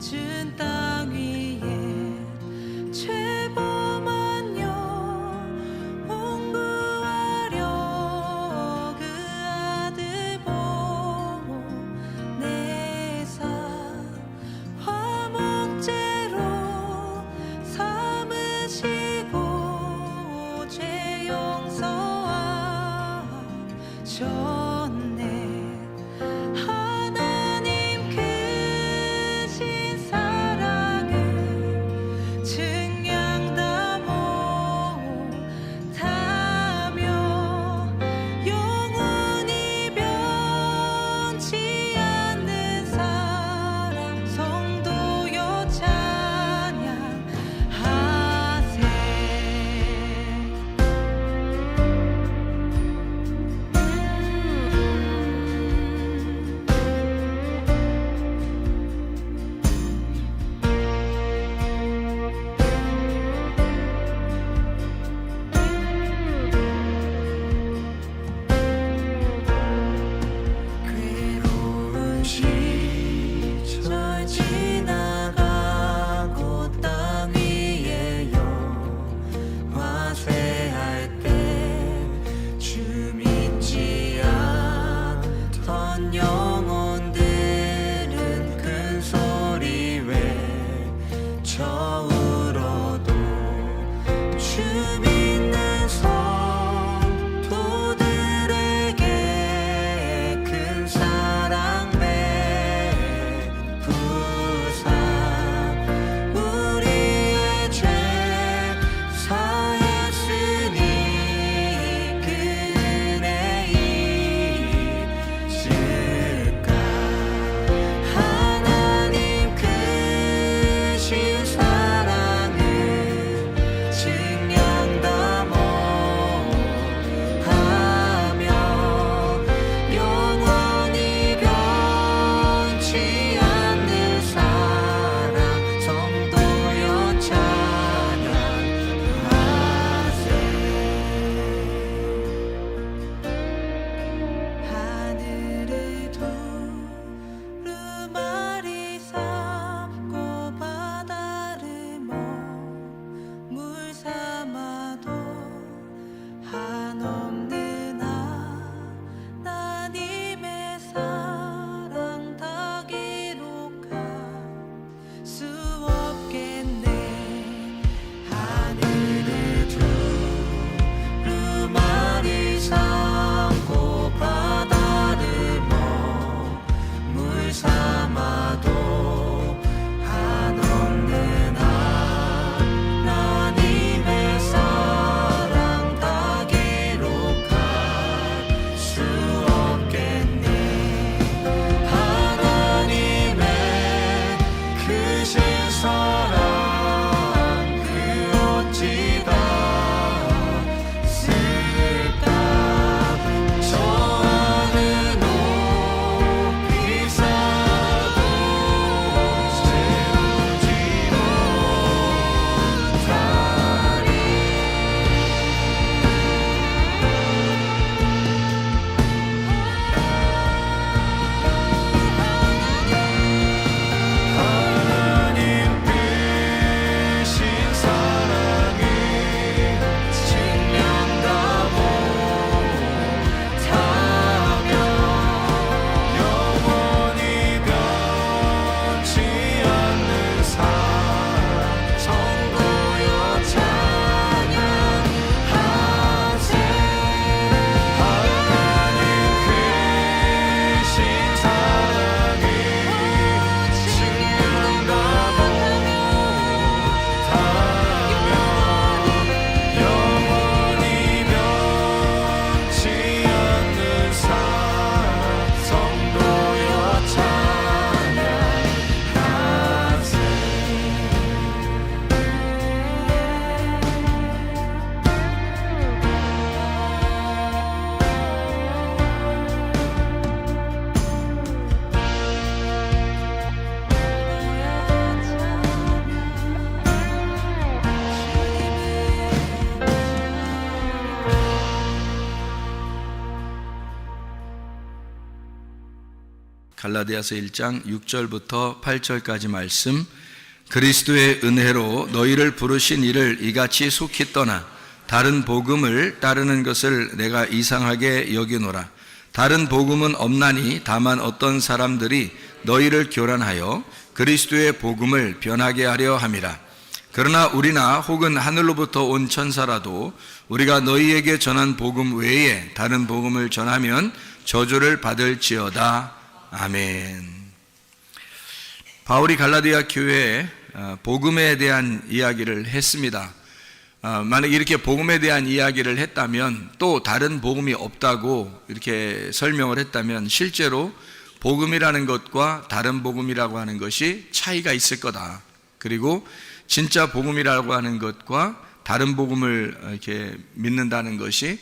준 땅 위에 죄범한 영혼 구하려 그 아들 보내사 화목제로 삼으시고 죄 용서하셨네. 하나님 크신 사랑을 증량다 못하며 영원히 변치 않는 사랑 성도여 찬양하세. 괴로운 시절 지나가고 땅 위에 영화쇠할 때 주 믿지 않던 영혼들은 큰 소리 외쳐 울어도 주 믿는 성도들에게 큰 사랑 베푸사 우리의 죄 사했으니 그 은혜 잊을까. 하나님 크신 사랑을 증량다 못하며 영원히 변치 않는 사랑 성도여 찬양하세. 하늘을 두루마리 삼고 바다를 물 삼아도 한없는 하나님의 사랑 다 기록할 수 없겠네. 하늘을 두루마리 삼고 바다를 물 삼아도 한없는 하나님의 사랑 다 기록할 수 없겠네. 하나님의 크신 사랑 그 어찌 다 쓸까. 저 하늘 높이 쌓아도 채우지 못하리. 하나님 갈라디아서 1장 6절부터 8절까지 말씀. 그리스도의 은혜로 너희를 부르신 이를 이같이 속히 떠나 다른 복음을 따르는 것을 내가 이상하게 여기노라. 다른 복음은 없나니 다만 어떤 사람들이 너희를 교란하여 그리스도의 복음을 변하게 하려 함이라. 그러나 우리나 혹은 하늘로부터 온 천사라도 우리가 너희에게 전한 복음 외에 다른 복음을 전하면 저주를 받을지어다. 아멘. 바울이 갈라디아 교회에 복음에 대한 이야기를 했습니다. 만약 이렇게 복음에 대한 이야기를 했다면, 또 다른 복음이 없다고 이렇게 설명을 했다면 실제로 복음이라는 것과 다른 복음이라고 하는 것이 차이가 있을 거다. 그리고 진짜 복음이라고 하는 것과 다른 복음을 이렇게 믿는다는 것이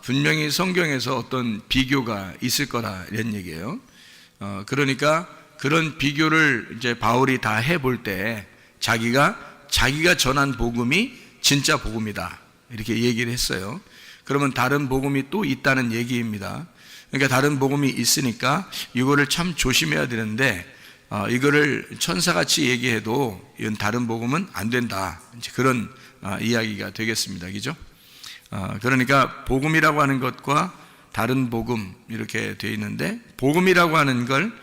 분명히 성경에서 어떤 비교가 있을 거다, 이런 얘기예요. 그러니까 그런 비교를 이제 바울이 다 해볼 때 자기가 전한 복음이 진짜 복음이다, 이렇게 얘기를 했어요. 그러면 다른 복음이 또 있다는 얘기입니다. 그러니까 다른 복음이 있으니까 이거를 참 조심해야 되는데, 이거를 천사같이 얘기해도 이건 다른 복음은 안 된다, 이제 그런 이야기가 되겠습니다. 그죠? 그러니까 복음이라고 하는 것과 다른 복음, 이렇게 되어 있는데, 복음이라고 하는 걸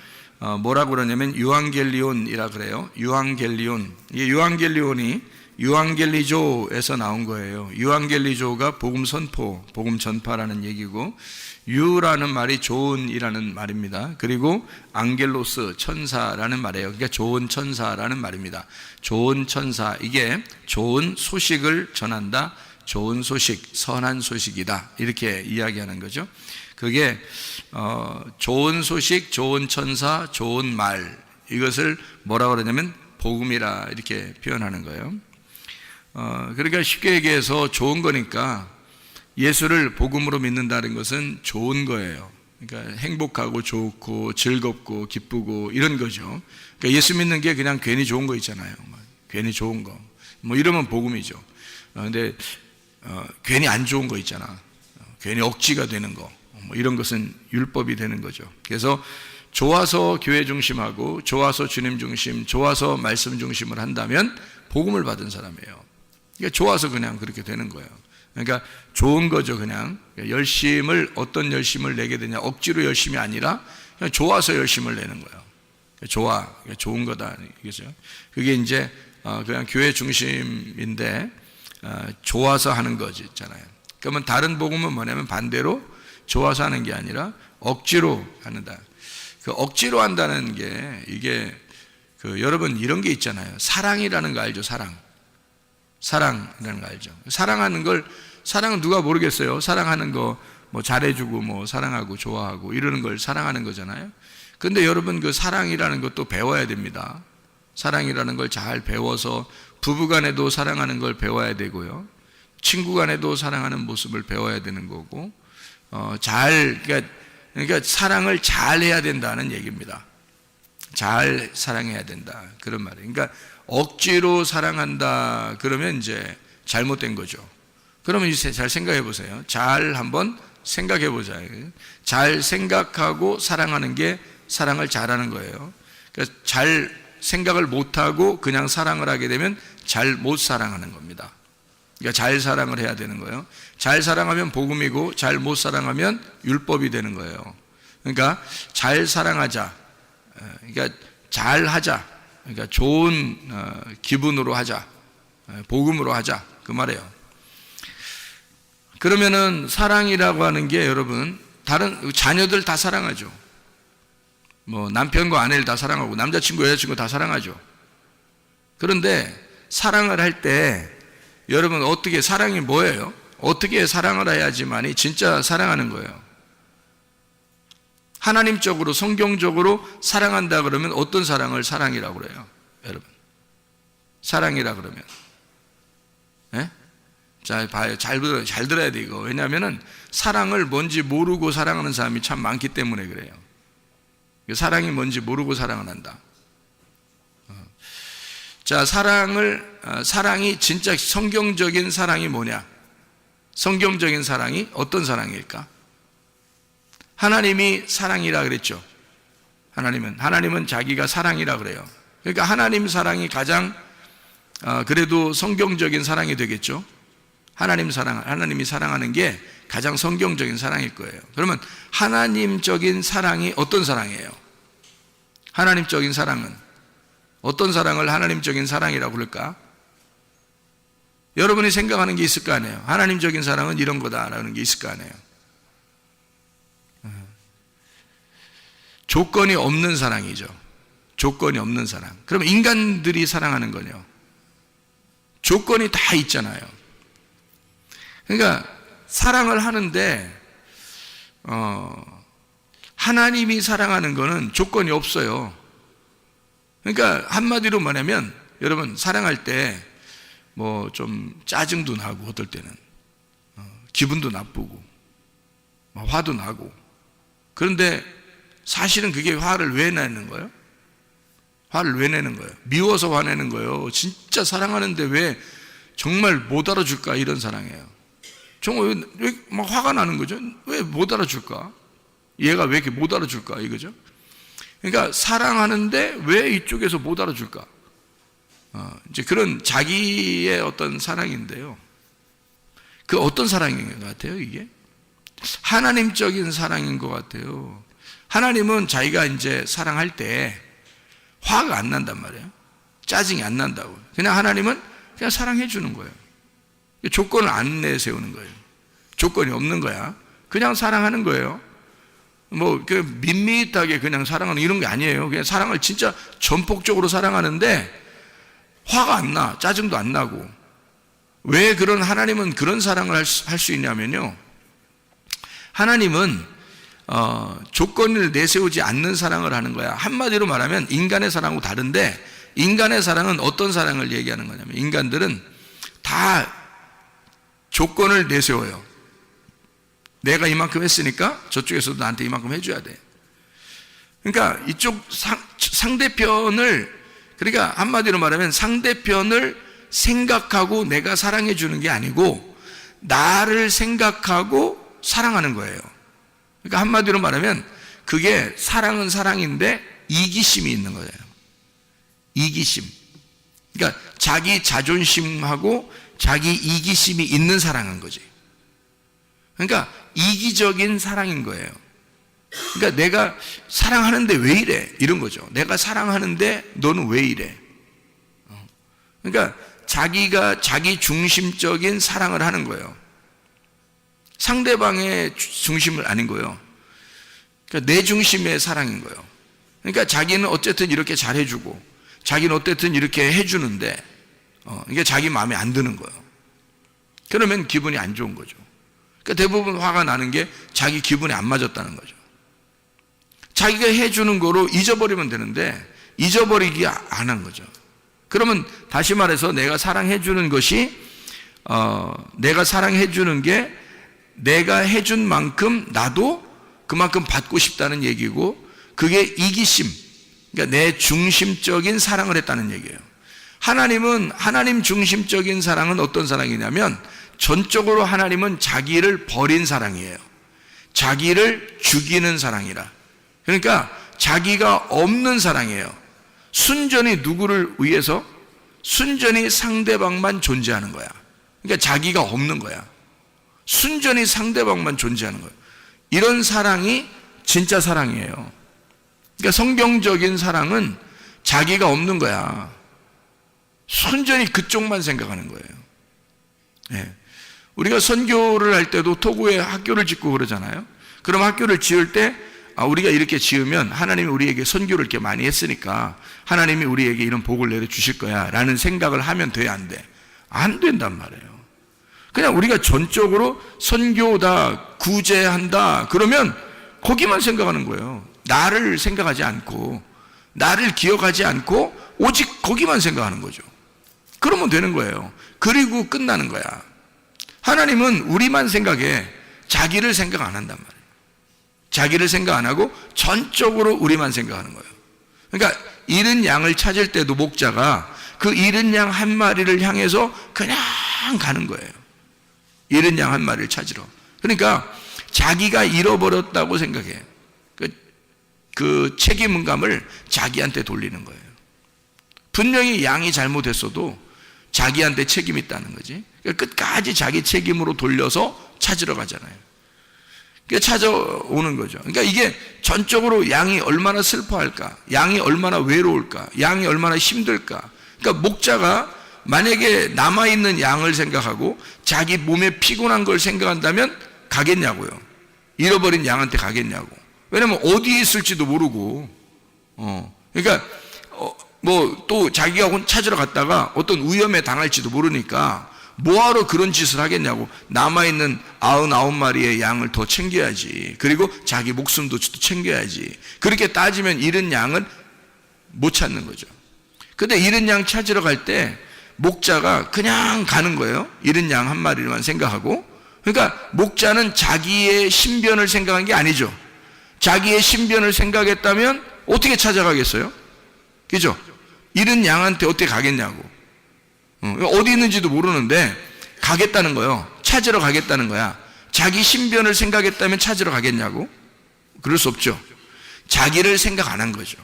뭐라고 그러냐면 유앙겔리온이라 그래요. 유앙겔리온. 이 유앙겔리온이 유앙겔리조에서 나온 거예요. 유앙겔리조가 복음 선포, 복음 전파라는 얘기고, 유라는 말이 좋은이라는 말입니다. 그리고 앙겔로스, 천사라는 말이에요. 그러니까 좋은 천사라는 말입니다. 좋은 천사, 이게 좋은 소식을 전한다, 좋은 소식, 선한 소식이다, 이렇게 이야기하는 거죠. 그게 좋은 소식, 좋은 천사, 좋은 말, 이것을 뭐라고 그러냐면 복음이라 이렇게 표현하는 거예요. 그러니까 쉽게 얘기해서 좋은 거니까 예수를 복음으로 믿는다는 것은 좋은 거예요. 그러니까 행복하고 좋고 즐겁고 기쁘고 이런 거죠. 그러니까 예수 믿는 게 그냥 괜히 좋은 거 있잖아요. 괜히 좋은 거, 뭐 이러면 복음이죠. 근데 괜히 안 좋은 거 있잖아. 괜히 억지가 되는 거, 뭐 이런 것은 율법이 되는 거죠. 그래서 좋아서 교회 중심하고 좋아서 주님 중심, 좋아서 말씀 중심을 한다면 복음을 받은 사람이에요. 그러니까 좋아서 그냥 그렇게 되는 거예요. 그러니까 좋은 거죠. 그냥 열심을, 어떤 열심을 내게 되냐, 억지로 열심이 아니라 그냥 좋아서 열심을 내는 거예요. 좋은 거다, 이거죠. 그게 이제 그냥 교회 중심인데 좋아서 하는 거지 있잖아요. 그러면 다른 복음은 뭐냐면 반대로 좋아서 하는 게 아니라 억지로 한다. 그 억지로 한다는 게, 이게 여러분 이런 게 있잖아요. 사랑이라는 거 알죠? 사랑이라는 거 알죠? 사랑은 누가 모르겠어요. 사랑하는 거 뭐 잘해주고 뭐 사랑하고 좋아하고 이러는 걸 사랑하는 거잖아요. 근데 여러분 그 사랑이라는 것도 배워야 됩니다. 사랑이라는 걸 잘 배워서 부부간에도 사랑하는 걸 배워야 되고요. 친구간에도 사랑하는 모습을 배워야 되는 거고, 그러니까 사랑을 잘 해야 된다는 얘기입니다. 잘 사랑해야 된다, 그런 말이에요. 그러니까 억지로 사랑한다 그러면 이제 잘못된 거죠. 그러면 이제 잘 생각해 보세요. 잘 한번 생각해 보자. 잘 생각하고 사랑하는 게 사랑을 잘하는 거예요. 그러니까 잘 생각을 못하고 그냥 사랑을 하게 되면 잘 못 사랑하는 겁니다. 그러니까 잘 사랑을 해야 되는 거예요. 잘 사랑하면 복음이고, 잘 못 사랑하면 율법이 되는 거예요. 그러니까 잘 사랑하자, 그러니까 잘 하자, 그러니까 좋은 기분으로 하자, 복음으로 하자, 그 말이에요. 그러면은 사랑이라고 하는 게, 여러분, 다른 자녀들 다 사랑하죠. 뭐 남편과 아내를 다 사랑하고 남자친구, 여자친구 다 사랑하죠. 그런데 사랑을 할 때 여러분 어떻게, 사랑이 뭐예요? 어떻게 사랑을 해야지만이 진짜 사랑하는 거예요? 하나님적으로, 성경적으로 사랑한다 그러면 어떤 사랑을 사랑이라고 그래요? 여러분, 사랑이라 그러면, 네? 잘 봐요. 잘 들어야 돼, 이거. 왜냐하면은 사랑을 뭔지 모르고 사랑하는 사람이 참 많기 때문에 그래요. 사랑이 뭔지 모르고 사랑을 한다. 자, 사랑이 진짜 성경적인 사랑이 뭐냐? 성경적인 사랑이 어떤 사랑일까? 하나님이 사랑이라 그랬죠. 하나님은 자기가 사랑이라 그래요. 그러니까 하나님 사랑이 가장 그래도 성경적인 사랑이 되겠죠. 하나님이 사랑하는 게 가장 성경적인 사랑일 거예요. 그러면 하나님적인 사랑이 어떤 사랑이에요? 하나님적인 사랑은 어떤 사랑을 하나님적인 사랑이라고 그럴까? 여러분이 생각하는 게 있을 거 아니에요. 하나님적인 사랑은 이런 거다라는 게 있을 거 아니에요. 조건이 없는 사랑이죠. 조건이 없는 사랑. 그럼 인간들이 사랑하는 거요. 조건이 다 있잖아요. 그러니까 사랑을 하는데 하나님이 사랑하는 거는 조건이 없어요. 그러니까 한마디로 말하면 여러분 사랑할 때 뭐 좀 짜증도 나고 어떨 때는 기분도 나쁘고 화도 나고 그런데 사실은 그게 화를 왜 내는 거예요? 화를 왜 내는 거예요? 미워서 화내는 거예요. 진짜 사랑하는데 왜 정말 못 알아줄까 이런 사랑이에요. 정말 왜 막 화가 나는 거죠? 왜 못 알아줄까? 얘가 왜 이렇게 못 알아줄까 이거죠? 그러니까 사랑하는데 왜 이쪽에서 못 알아줄까? 이제 그런 자기의 어떤 사랑인데요. 그 어떤 사랑인 것 같아요, 이게? 하나님적인 사랑인 것 같아요. 하나님은 자기가 이제 사랑할 때 화가 안 난단 말이에요. 짜증이 안 난다고. 그냥 하나님은 그냥 사랑해 주는 거예요. 조건을 안 내세우는 거예요. 조건이 없는 거야. 그냥 사랑하는 거예요. 뭐 밋밋하게 그냥 사랑하는 이런 게 아니에요. 그냥 사랑을 진짜 전폭적으로 사랑하는데 화가 안 나, 짜증도 안 나고. 왜 그런 하나님은 그런 사랑을 할 수 있냐면요. 하나님은 조건을 내세우지 않는 사랑을 하는 거야. 한마디로 말하면 인간의 사랑하고 다른데 인간의 사랑은 어떤 사랑을 얘기하는 거냐면 인간들은 다 조건을 내세워요. 내가 이만큼 했으니까 저쪽에서도 나한테 이만큼 해줘야 돼. 그러니까 이쪽 상대편을 그러니까 한마디로 말하면 상대편을 생각하고 내가 사랑해 주는 게 아니고 나를 생각하고 사랑하는 거예요. 그러니까 한마디로 말하면 그게 사랑은 사랑인데 이기심이 있는 거예요. 이기심. 그러니까 자기 자존심하고 자기 이기심이 있는 사랑인 거지. 그러니까 이기적인 사랑인 거예요. 그러니까 내가 사랑하는데 왜 이래? 이런 거죠. 내가 사랑하는데 너는 왜 이래? 그러니까 자기가 자기 중심적인 사랑을 하는 거예요. 상대방의 중심을 아닌 거예요. 그러니까 내 중심의 사랑인 거예요. 그러니까 자기는 어쨌든 이렇게 잘해주고 자기는 어쨌든 이렇게 해주는데 이게 자기 마음에 안 드는 거예요. 그러면 기분이 안 좋은 거죠. 그러니까 대부분 화가 나는 게 자기 기분에 안 맞았다는 거죠. 자기가 해주는 거로 잊어버리면 되는데 잊어버리기 안 한 거죠. 그러면 다시 말해서 내가 사랑해주는 것이 내가 사랑해주는 게 내가 해준 만큼 나도 그만큼 받고 싶다는 얘기고 그게 이기심, 그러니까 내 중심적인 사랑을 했다는 얘기예요. 하나님은 하나님 중심적인 사랑은 어떤 사랑이냐면 전적으로 하나님은 자기를 버린 사랑이에요. 자기를 죽이는 사랑이라. 그러니까 자기가 없는 사랑이에요. 순전히 누구를 위해서? 순전히 상대방만 존재하는 거야. 그러니까 자기가 없는 거야. 순전히 상대방만 존재하는 거예요. 이런 사랑이 진짜 사랑이에요. 그러니까 성경적인 사랑은 자기가 없는 거야. 순전히 그쪽만 생각하는 거예요. 네. 우리가 선교를 할 때도 토고에 학교를 짓고 그러잖아요. 그럼 학교를 지을 때 우리가 이렇게 지으면 하나님이 우리에게 선교를 이렇게 많이 했으니까 하나님이 우리에게 이런 복을 내려주실 거야 라는 생각을 하면 돼, 안 돼? 안 된단 말이에요. 그냥 우리가 전적으로 선교다, 구제한다 그러면 거기만 생각하는 거예요. 나를 생각하지 않고 나를 기억하지 않고 오직 거기만 생각하는 거죠. 그러면 되는 거예요. 그리고 끝나는 거야. 하나님은 우리만 생각해. 자기를 생각 안 한단 말이에요. 자기를 생각 안 하고 전적으로 우리만 생각하는 거예요. 그러니까 잃은 양을 찾을 때도 목자가 그 잃은 양 한 마리를 향해서 그냥 가는 거예요. 잃은 양 한 마리를 찾으러. 그러니까 자기가 잃어버렸다고 생각해. 그 책임감을 자기한테 돌리는 거예요. 분명히 양이 잘못했어도 자기한테 책임이 있다는 거지. 그러니까 끝까지 자기 책임으로 돌려서 찾으러 가잖아요. 그러니까 찾아오는 거죠. 그러니까 이게 전적으로 양이 얼마나 슬퍼할까, 양이 얼마나 외로울까, 양이 얼마나 힘들까. 그러니까 목자가 만약에 남아있는 양을 생각하고 자기 몸에 피곤한 걸 생각한다면 가겠냐고요. 잃어버린 양한테 가겠냐고. 왜냐면 어디에 있을지도 모르고, 그러니까 뭐 또 자기가 찾으러 갔다가 어떤 위험에 당할지도 모르니까 뭐하러 그런 짓을 하겠냐고. 남아있는 99마리의 양을 더 챙겨야지. 그리고 자기 목숨도 챙겨야지. 그렇게 따지면 잃은 양은 못 찾는 거죠. 근데 잃은 양 찾으러 갈 때 목자가 그냥 가는 거예요. 잃은 양 한 마리만 생각하고. 그러니까 목자는 자기의 신변을 생각한 게 아니죠. 자기의 신변을 생각했다면 어떻게 찾아가겠어요? 그죠? 잃은 양한테 어떻게 가겠냐고. 어디 있는지도 모르는데 가겠다는 거예요. 찾으러 가겠다는 거야. 자기 신변을 생각했다면 찾으러 가겠냐고? 그럴 수 없죠. 자기를 생각 안 한 거죠.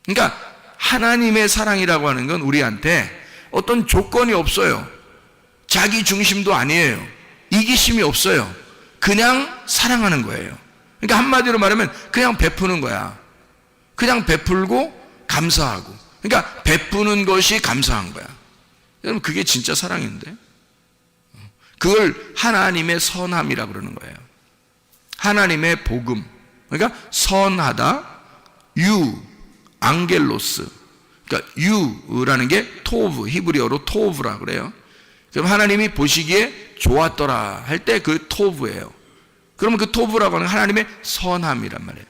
그러니까 하나님의 사랑이라고 하는 건 우리한테 어떤 조건이 없어요. 자기 중심도 아니에요. 이기심이 없어요. 그냥 사랑하는 거예요. 그러니까 한마디로 말하면 그냥 베푸는 거야. 그냥 베풀고 감사하고. 그러니까 베푸는 것이 감사한 거야. 여러분, 그게 진짜 사랑인데. 그걸 하나님의 선함이라고 그러는 거예요. 하나님의 복음. 그러니까 선하다, 앙겔로스. 그러니까 유라는 게 토브, 히브리어로 토브라고 그래요. 그럼 하나님이 보시기에 좋았더라 할 때 그 토브예요. 그러면 그 토브라고 하는 하나님의 선함이란 말이에요.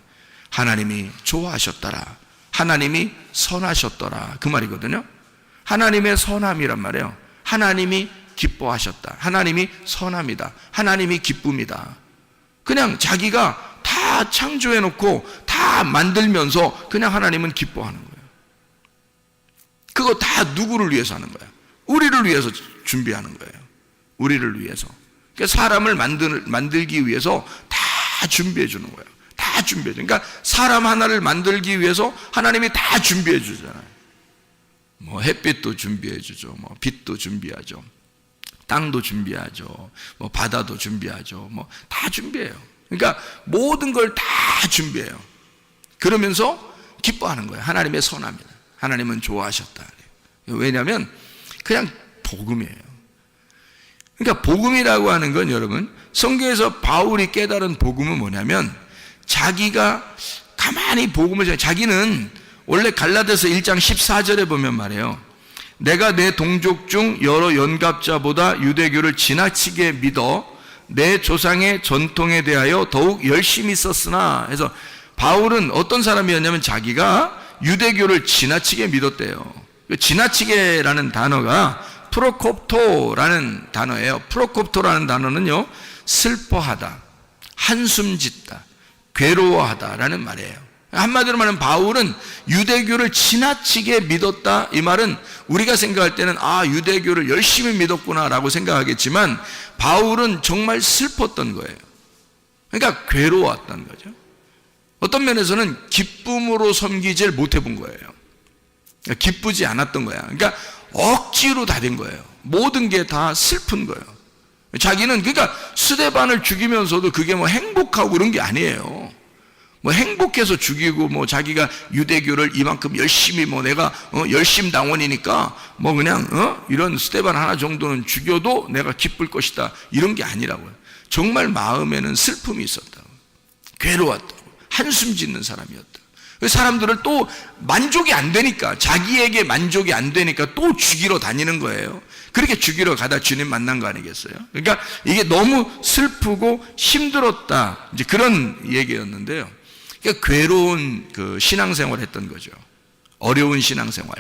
하나님이 좋아하셨더라. 하나님이 선하셨더라. 그 말이거든요. 하나님의 선함이란 말이에요. 하나님이 기뻐하셨다. 하나님이 선함이다. 하나님이 기쁨이다. 그냥 자기가 다 창조해놓고 다 만들면서 그냥 하나님은 기뻐하는 거예요. 그거 다 누구를 위해서 하는 거야? 우리를 위해서 준비하는 거예요. 우리를 위해서. 그러니까 사람을 만들기 위해서 다 준비해 주는 거예요. 다 준비해 줘. 그러니까 사람 하나를 만들기 위해서 하나님이 다 준비해 주잖아요. 뭐 햇빛도 준비해 주죠. 뭐 빛도 준비하죠. 땅도 준비하죠. 뭐 바다도 준비하죠. 뭐 다 준비해요. 그러니까 모든 걸 다 준비해요. 그러면서 기뻐하는 거예요. 하나님의 선함이다. 하나님은 좋아하셨다. 왜냐하면 그냥 복음이에요. 그러니까 복음이라고 하는 건 여러분, 성경에서 바울이 깨달은 복음은 뭐냐면 자기가 가만히 복음을 자기는 원래 갈라디아서 1장 14절에 보면 말이에요. 내가 내 동족 중 여러 연갑자보다 유대교를 지나치게 믿어 내 조상의 전통에 대하여 더욱 열심히 썼으나 해서 바울은 어떤 사람이었냐면 자기가 유대교를 지나치게 믿었대요. 지나치게라는 단어가 프로콥토라는 단어예요. 프로콥토라는 단어는요, 슬퍼하다, 한숨 짓다, 괴로워하다라는 말이에요. 한마디로 말하면 바울은 유대교를 지나치게 믿었다. 이 말은 우리가 생각할 때는 유대교를 열심히 믿었구나라고 생각하겠지만 바울은 정말 슬펐던 거예요. 그러니까 괴로웠던 거죠. 어떤 면에서는 기쁨으로 섬기질 못해본 거예요. 그러니까 기쁘지 않았던 거야. 그러니까 억지로 다 된 거예요. 모든 게 다 슬픈 거예요. 자기는 그러니까 스데반을 죽이면서도 그게 뭐 행복하고 그런 게 아니에요. 뭐 행복해서 죽이고 뭐 자기가 유대교를 이만큼 열심히 뭐 내가 열심당원이니까 뭐 그냥 이런 스데반 하나 정도는 죽여도 내가 기쁠 것이다, 이런 게 아니라고요. 정말 마음에는 슬픔이 있었다고, 괴로웠다고, 한숨 짓는 사람이었다. 사람들을 또 만족이 안 되니까, 자기에게 만족이 안 되니까 또 죽이러 다니는 거예요. 그렇게 죽이러 가다 주님 만난 거 아니겠어요? 그러니까 이게 너무 슬프고 힘들었다, 이제 그런 얘기였는데요. 그러니까 괴로운 그 신앙생활을 했던 거죠. 어려운 신앙생활.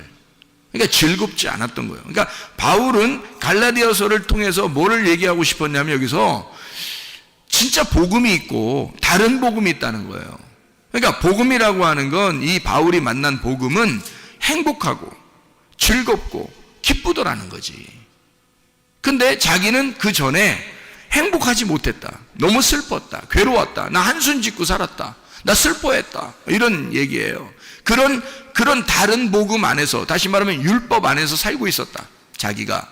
그러니까 즐겁지 않았던 거예요. 그러니까 바울은 갈라디아서를 통해서 뭐를 얘기하고 싶었냐면 여기서 진짜 복음이 있고 다른 복음이 있다는 거예요. 그러니까 복음이라고 하는 건, 이 바울이 만난 복음은 행복하고 즐겁고 기쁘더라는 거지. 근데 자기는 그 전에 행복하지 못했다, 너무 슬펐다, 괴로웠다, 나 한숨 짓고 살았다, 나 슬퍼했다. 이런 얘기예요. 그런 다른 복음 안에서, 다시 말하면 율법 안에서 살고 있었다. 자기가.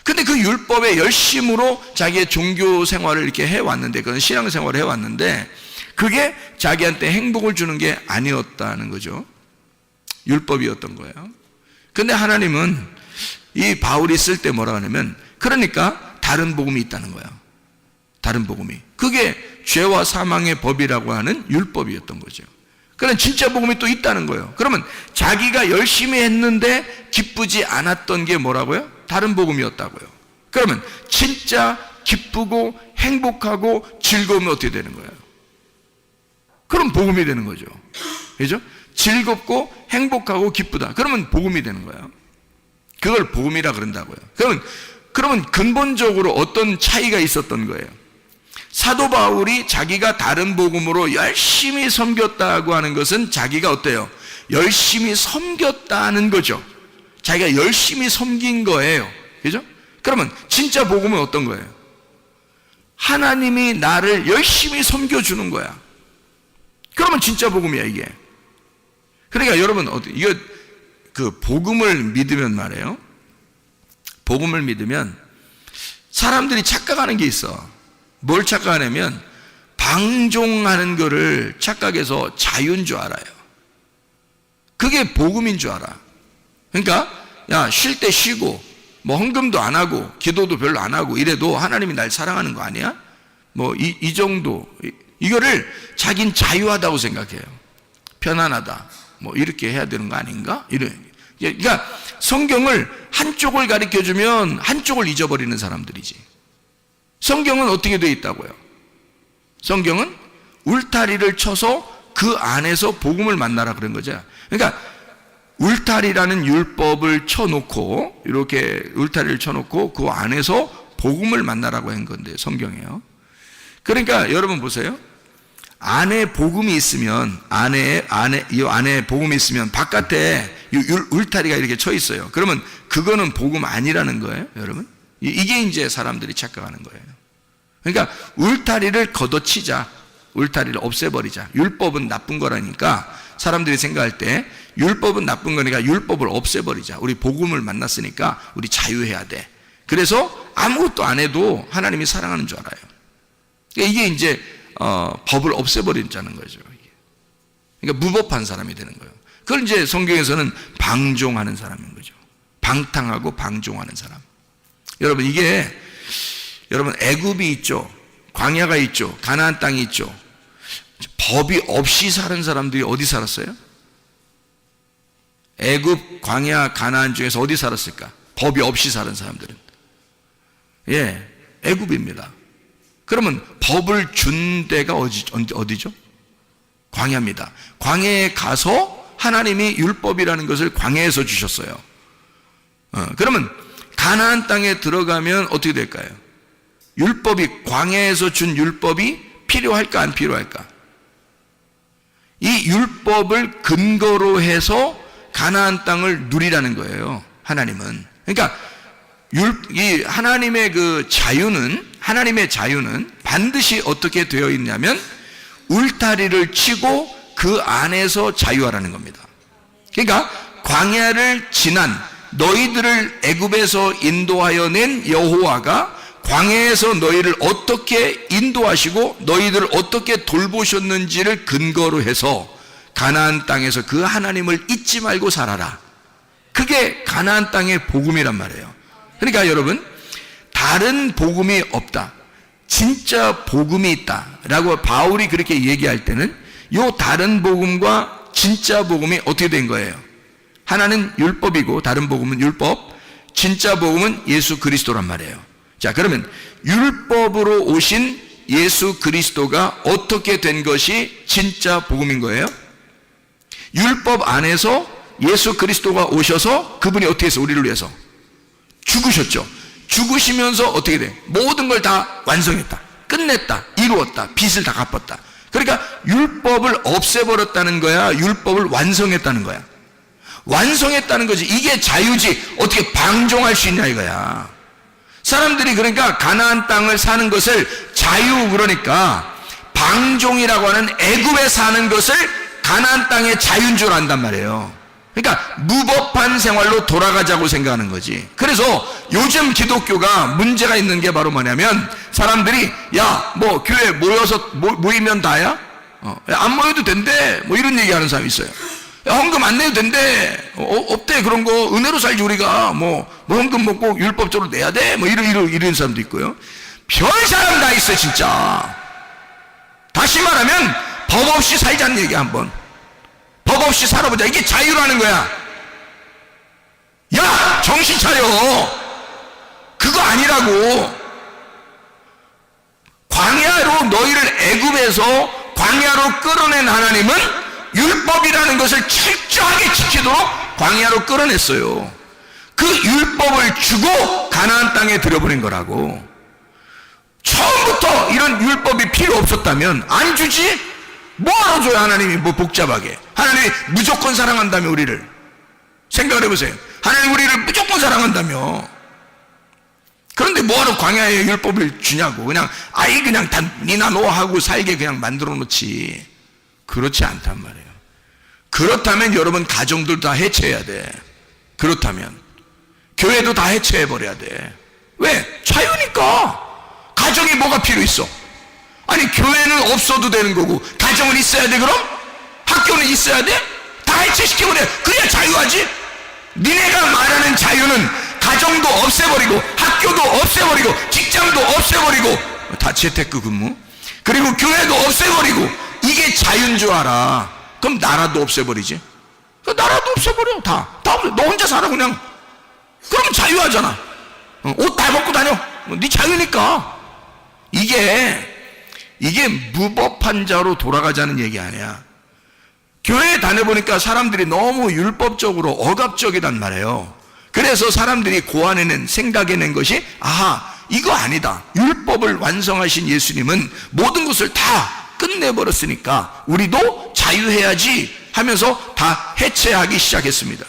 근데 그 율법의 열심으로 자기의 종교 생활을 이렇게 해왔는데, 그건 신앙 생활을 해왔는데, 그게 자기한테 행복을 주는 게 아니었다는 거죠. 율법이었던 거예요. 근데 하나님은 이 바울이 쓸 때 뭐라 하냐면, 그러니까 다른 복음이 있다는 거예요. 다른 복음이. 그게 죄와 사망의 법이라고 하는 율법이었던 거죠. 그런 진짜 복음이 또 있다는 거예요. 그러면 자기가 열심히 했는데 기쁘지 않았던 게 뭐라고요? 다른 복음이었다고요. 그러면 진짜 기쁘고 행복하고 즐거우면 어떻게 되는 거예요? 그럼 복음이 되는 거죠. 그죠? 즐겁고 행복하고 기쁘다. 그러면 복음이 되는 거예요. 그걸 복음이라 그런다고요. 그러면 근본적으로 어떤 차이가 있었던 거예요? 사도 바울이 자기가 다른 복음으로 열심히 섬겼다고 하는 것은 자기가 어때요? 열심히 섬겼다는 거죠. 자기가 열심히 섬긴 거예요. 그죠? 그러면 진짜 복음은 어떤 거예요? 하나님이 나를 열심히 섬겨주는 거야. 그러면 진짜 복음이야, 이게. 그러니까 여러분, 이거 그 복음을 믿으면 말이에요. 복음을 믿으면 사람들이 착각하는 게 있어. 뭘 착각하냐면 방종하는 거를 착각해서 자유인 줄 알아요. 그게 복음인 줄 알아. 그러니까 야, 쉴 때 쉬고 뭐 헌금도 안 하고 기도도 별로 안 하고 이래도 하나님이 날 사랑하는 거 아니야? 뭐 이 정도, 이거를 자긴 자유하다고 생각해요. 편안하다, 뭐 이렇게 해야 되는 거 아닌가? 그러니까 성경을 한쪽을 가르쳐주면 한쪽을 잊어버리는 사람들이지. 성경은 어떻게 되어 있다고요? 성경은 울타리를 쳐서 그 안에서 복음을 만나라 그런 거죠. 그러니까 울타리라는 율법을 쳐놓고, 이렇게 울타리를 쳐놓고 그 안에서 복음을 만나라고 한 건데, 성경이에요. 그러니까 여러분 보세요. 안에 복음이 있으면, 이 안에 복음이 있으면 바깥에 울타리가 이렇게 쳐 있어요. 그러면 그거는 복음 아니라는 거예요, 여러분. 이게 이제 사람들이 착각하는 거예요. 그러니까 울타리를 걷어치자, 울타리를 없애버리자. 율법은 나쁜 거라니까 사람들이 생각할 때 율법은 나쁜 거니까 율법을 없애버리자. 우리 복음을 만났으니까 우리 자유해야 돼. 그래서 아무것도 안 해도 하나님이 사랑하는 줄 알아요. 이게 이제 법을 없애버리자는 거죠. 그러니까 무법한 사람이 되는 거예요. 그걸 이제 성경에서는 방종하는 사람인 거죠. 방탕하고 방종하는 사람. 여러분, 여러분 애굽이 있죠. 광야가 있죠. 가나안 땅이 있죠. 법이 없이 사는 사람들이 어디 살았어요? 애굽, 광야, 가나안 중에서 어디 살았을까? 법이 없이 사는 사람들은. 예, 애굽입니다. 그러면 법을 준 데가 어디죠? 광야입니다. 광야에 가서 하나님이 율법이라는 것을 광야에서 주셨어요. 그러면 가나안 땅에 들어가면 어떻게 될까요? 율법이, 광야에서 준 율법이 필요할까 안 필요할까? 이 율법을 근거로 해서 가나안 땅을 누리라는 거예요, 하나님은. 그러니까 이 하나님의 그 자유는, 하나님의 자유는 반드시 어떻게 되어 있냐면 울타리를 치고 그 안에서 자유하라는 겁니다. 그러니까 광야를 지난, 너희들을 애굽에서 인도하여 낸 여호와가 광야에서 너희를 어떻게 인도하시고 너희들을 어떻게 돌보셨는지를 근거로 해서 가나안 땅에서 그 하나님을 잊지 말고 살아라. 그게 가나안 땅의 복음이란 말이에요. 그러니까 여러분, 다른 복음이 없다, 진짜 복음이 있다라고 바울이 그렇게 얘기할 때는 요 다른 복음과 진짜 복음이 어떻게 된 거예요? 하나는 율법이고 다른 복음은 율법, 진짜 복음은 예수 그리스도란 말이에요. 자, 그러면 율법으로 오신 예수 그리스도가 어떻게 된 것이 진짜 복음인 거예요? 율법 안에서 예수 그리스도가 오셔서 그분이 어떻게 해서 우리를 위해서 죽으셨죠. 죽으시면서 어떻게 돼? 모든 걸 다 완성했다, 끝냈다, 이루었다, 빚을 다 갚았다. 그러니까 율법을 없애버렸다는 거야, 율법을 완성했다는 거야. 완성했다는 거지. 이게 자유지. 어떻게 방종할 수 있냐 이거야. 사람들이 그러니까 가나안 땅을 사는 것을 자유, 그러니까 방종이라고 하는 애굽에 사는 것을 가나안 땅의 자유인 줄 안단 말이에요. 그러니까 무법한 생활로 돌아가자고 생각하는 거지. 그래서 요즘 기독교가 문제가 있는 게 바로 뭐냐면, 사람들이 야 뭐 교회 모여서 모이면 다야? 안 모여도 된대, 뭐 이런 얘기하는 사람이 있어요. 야, 헌금 안 내도 된대, 없대, 그런 거 은혜로 살지 우리가, 뭐 헌금 먹고 율법적으로 내야 돼, 뭐 이런 사람도 있고요. 별 사람 다 있어 진짜. 다시 말하면 법 없이 살자는 얘기. 한번 법 없이 살아보자, 이게 자유라는 거야. 야 정신 차려, 그거 아니라고. 광야로 너희를 애굽에서 광야로 끌어낸 하나님은 율법이라는 것을 철저하게 지키도록 광야로 끌어냈어요. 그 율법을 주고 가나안 땅에 들여보낸 거라고. 처음부터 이런 율법이 필요 없었다면 안 주지? 뭐하러 줘요 하나님이, 뭐 복잡하게. 하나님이 무조건 사랑한다며 우리를. 생각을 해보세요. 하나님 우리를 무조건 사랑한다며. 그런데 뭐하러 광야에 율법을 주냐고. 그냥 그냥 다 니나 너 하고 살게 그냥 만들어 놓지. 그렇지 않단 말이에요. 그렇다면 여러분 가정들 다 해체해야 돼. 그렇다면 교회도 다 해체해 버려야 돼. 왜? 자유니까. 가정이 뭐가 필요 있어? 아니 교회는 없어도 되는 거고 가정은 있어야 돼? 그럼? 학교는 있어야 돼? 다 해체시켜버려. 그래야 자유하지. 니네가 말하는 자유는 가정도 없애버리고 학교도 없애버리고 직장도 없애버리고 다 재테크 근무, 그리고 교회도 없애버리고, 이게 자유인 줄 알아. 그럼 나라도 없애버리지. 나라도 없애버려. 다 없애. 너 혼자 살아 그냥. 그러면 자유하잖아. 옷 다 벗고 다녀. 네 자유니까. 이게 무법한 자로 돌아가자는 얘기 아니야. 교회에 다녀보니까 사람들이 너무 율법적으로 억압적이단 말이에요. 그래서 사람들이 고안해낸, 생각해낸 것이, 아하, 이거 아니다. 율법을 완성하신 예수님은 모든 것을 다 끝내버렸으니까 우리도 자유해야지 하면서 다 해체하기 시작했습니다.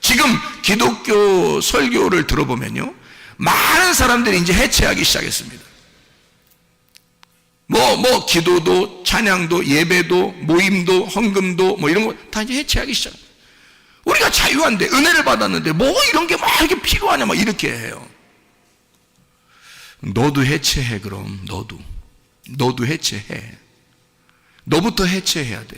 지금 기독교 설교를 들어보면요, 많은 사람들이 이제 해체하기 시작했습니다. 뭐 기도도, 찬양도, 예배도, 모임도, 헌금도, 뭐 이런 거 다 이제 해체하기 시작. 우리가 자유한데, 은혜를 받았는데 뭐 이런 게 막 이렇게 필요하냐, 막 이렇게 해요. 너도 해체해. 그럼 너도 해체해. 너부터 해체해야 돼.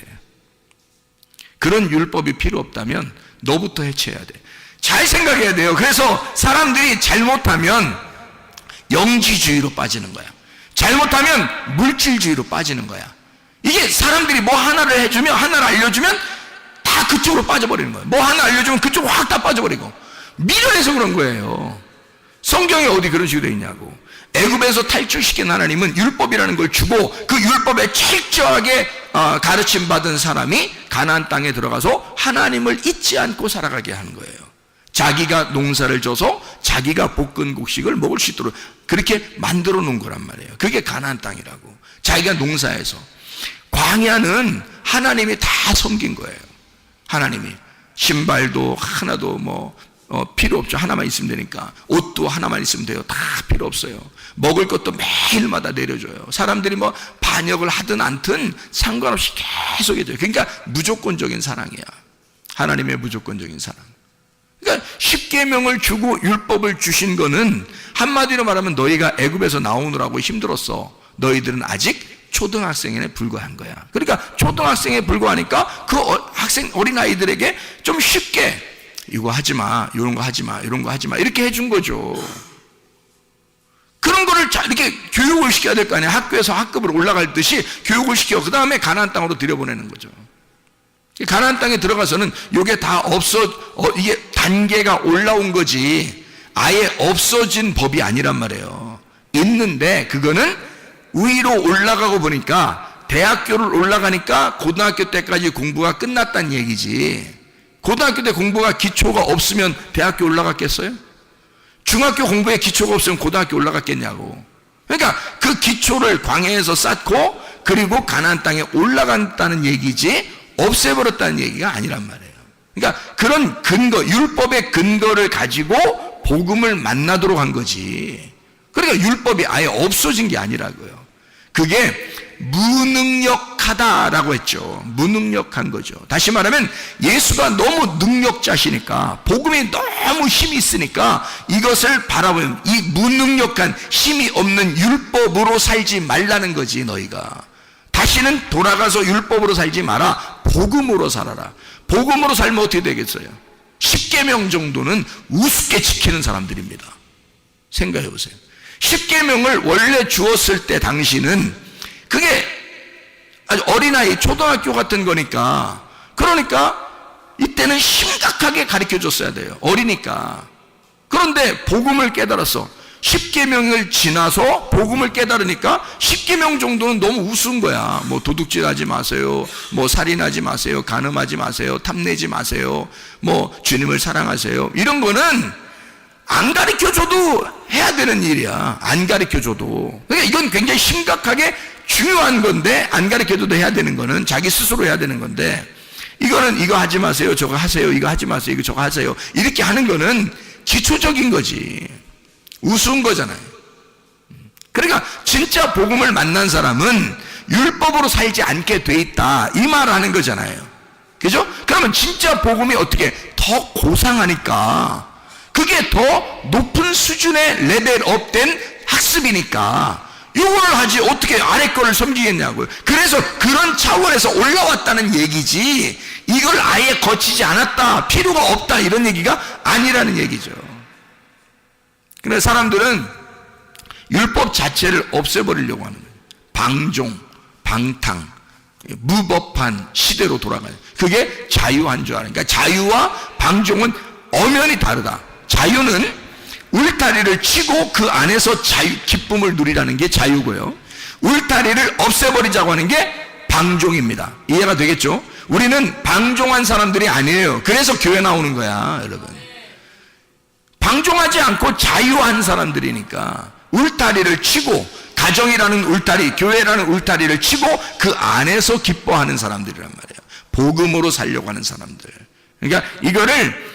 그런 율법이 필요 없다면 너부터 해체해야 돼. 잘 생각해야 돼요. 그래서 사람들이 잘못하면 영지주의로 빠지는 거야. 잘못하면 물질주의로 빠지는 거야. 이게 사람들이 뭐 하나를 해주면, 하나를 알려주면 다 그쪽으로 빠져버리는 거야. 뭐 하나 알려주면 그쪽으로 확 다 빠져버리고. 미련해서 그런 거예요. 성경에 어디 그런 식으로 되어 있냐고. 애굽에서 탈출시킨 하나님은 율법이라는 걸 주고, 그 율법에 철저하게 가르침 받은 사람이 가나안 땅에 들어가서 하나님을 잊지 않고 살아가게 하는 거예요. 자기가 농사를 져서 자기가 볶은 곡식을 먹을 수 있도록 그렇게 만들어 놓은 거란 말이에요. 그게 가나안 땅이라고. 자기가 농사해서. 광야는 하나님이 다 섬긴 거예요. 하나님이 신발도 하나도 필요 없죠. 하나만 있으면 되니까. 옷도 하나만 있으면 돼요. 다 필요 없어요. 먹을 것도 매일마다 내려줘요. 사람들이 뭐 반역을 하든 않든 상관없이 계속 해줘요. 그러니까 무조건적인 사랑이야. 하나님의 무조건적인 사랑. 그러니까 십계명을 주고 율법을 주신 거는 한마디로 말하면 너희가 애굽에서 나오느라고 힘들었어. 너희들은 아직 초등학생에 불과한 거야. 그러니까 초등학생에 불과하니까 그 어린아이들에게 좀 쉽게 이거 하지 마, 이런 거 하지 마, 이런 거 하지 마, 이렇게 해준 거죠. 그런 거를 이렇게 교육을 시켜야 될 거 아니야. 학교에서 학급으로 올라갈 듯이 교육을 시켜. 그 다음에 가나안 땅으로 들여보내는 거죠. 가나안 땅에 들어가서는 이게 다 이게 단계가 올라온 거지 아예 없어진 법이 아니란 말이에요. 있는데 그거는 위로 올라가고 보니까 대학교를 올라가니까 고등학교 때까지 공부가 끝났다는 얘기지. 고등학교 때 공부가 기초가 없으면 대학교 올라갔겠어요? 중학교 공부에 기초가 없으면 고등학교 올라갔겠냐고. 그러니까 그 기초를 광야에서 쌓고 그리고 가나안 땅에 올라간다는 얘기지 없애버렸다는 얘기가 아니란 말이에요. 그러니까 그런 근거, 율법의 근거를 가지고 복음을 만나도록 한 거지. 그러니까 율법이 아예 없어진 게 아니라고요. 그게 무능력하다라고 했죠. 무능력한 거죠. 다시 말하면 예수가 너무 능력자시니까, 복음이 너무 힘이 있으니까 이것을 바라보면 이 무능력한 힘이 없는 율법으로 살지 말라는 거지. 너희가 다시는 돌아가서 율법으로 살지 마라. 복음으로 살아라. 복음으로 살면 어떻게 되겠어요? 10계명 정도는 우습게 지키는 사람들입니다. 생각해 보세요. 10계명을 원래 주었을 때 당시는 그게 아주 어린아이, 초등학교 같은 거니까, 그러니까 이때는 심각하게 가르쳐 줬어야 돼요. 어리니까. 그런데 복음을 깨달았어. 10계명을 지나서 복음을 깨달으니까 10계명 정도는 너무 우스운 거야. 뭐 도둑질하지 마세요, 뭐 살인하지 마세요, 간음하지 마세요, 탐내지 마세요, 뭐 주님을 사랑하세요, 이런 거는 안 가르쳐줘도 해야 되는 일이야. 안 가르쳐줘도. 그러니까 이건 굉장히 심각하게 중요한 건데, 안 가르쳐줘도 해야 되는 거는 자기 스스로 해야 되는 건데, 이거는 이거 하지 마세요, 저거 하세요, 이거 하지 마세요, 이거 저거 하세요, 이렇게 하는 거는 기초적인 거지. 우스운 거잖아요. 그러니까 진짜 복음을 만난 사람은 율법으로 살지 않게 돼 있다, 이 말을 하는 거잖아요. 그죠? 그러면 진짜 복음이 어떻게 더 고상하니까, 그게 더 높은 수준의 레벨업된 학습이니까 이걸 하지 어떻게 아래 거를 섬기겠냐고요. 그래서 그런 차원에서 올라왔다는 얘기지, 이걸 아예 거치지 않았다, 필요가 없다, 이런 얘기가 아니라는 얘기죠. 그래서 사람들은 율법 자체를 없애버리려고 하는 거예요. 방종, 방탕, 무법한 시대로 돌아가요. 그게 자유한 줄 아는. 그러니까 자유와 방종은 엄연히 다르다. 자유는 울타리를 치고 그 안에서 기쁨을 누리라는 게 자유고요, 울타리를 없애버리자고 하는 게 방종입니다. 이해가 되겠죠? 우리는 방종한 사람들이 아니에요. 그래서 교회 나오는 거야, 여러분. 방종하지 않고 자유한 사람들이니까 울타리를 치고, 가정이라는 울타리, 교회라는 울타리를 치고 그 안에서 기뻐하는 사람들이란 말이에요. 복음으로 살려고 하는 사람들. 그러니까 이거를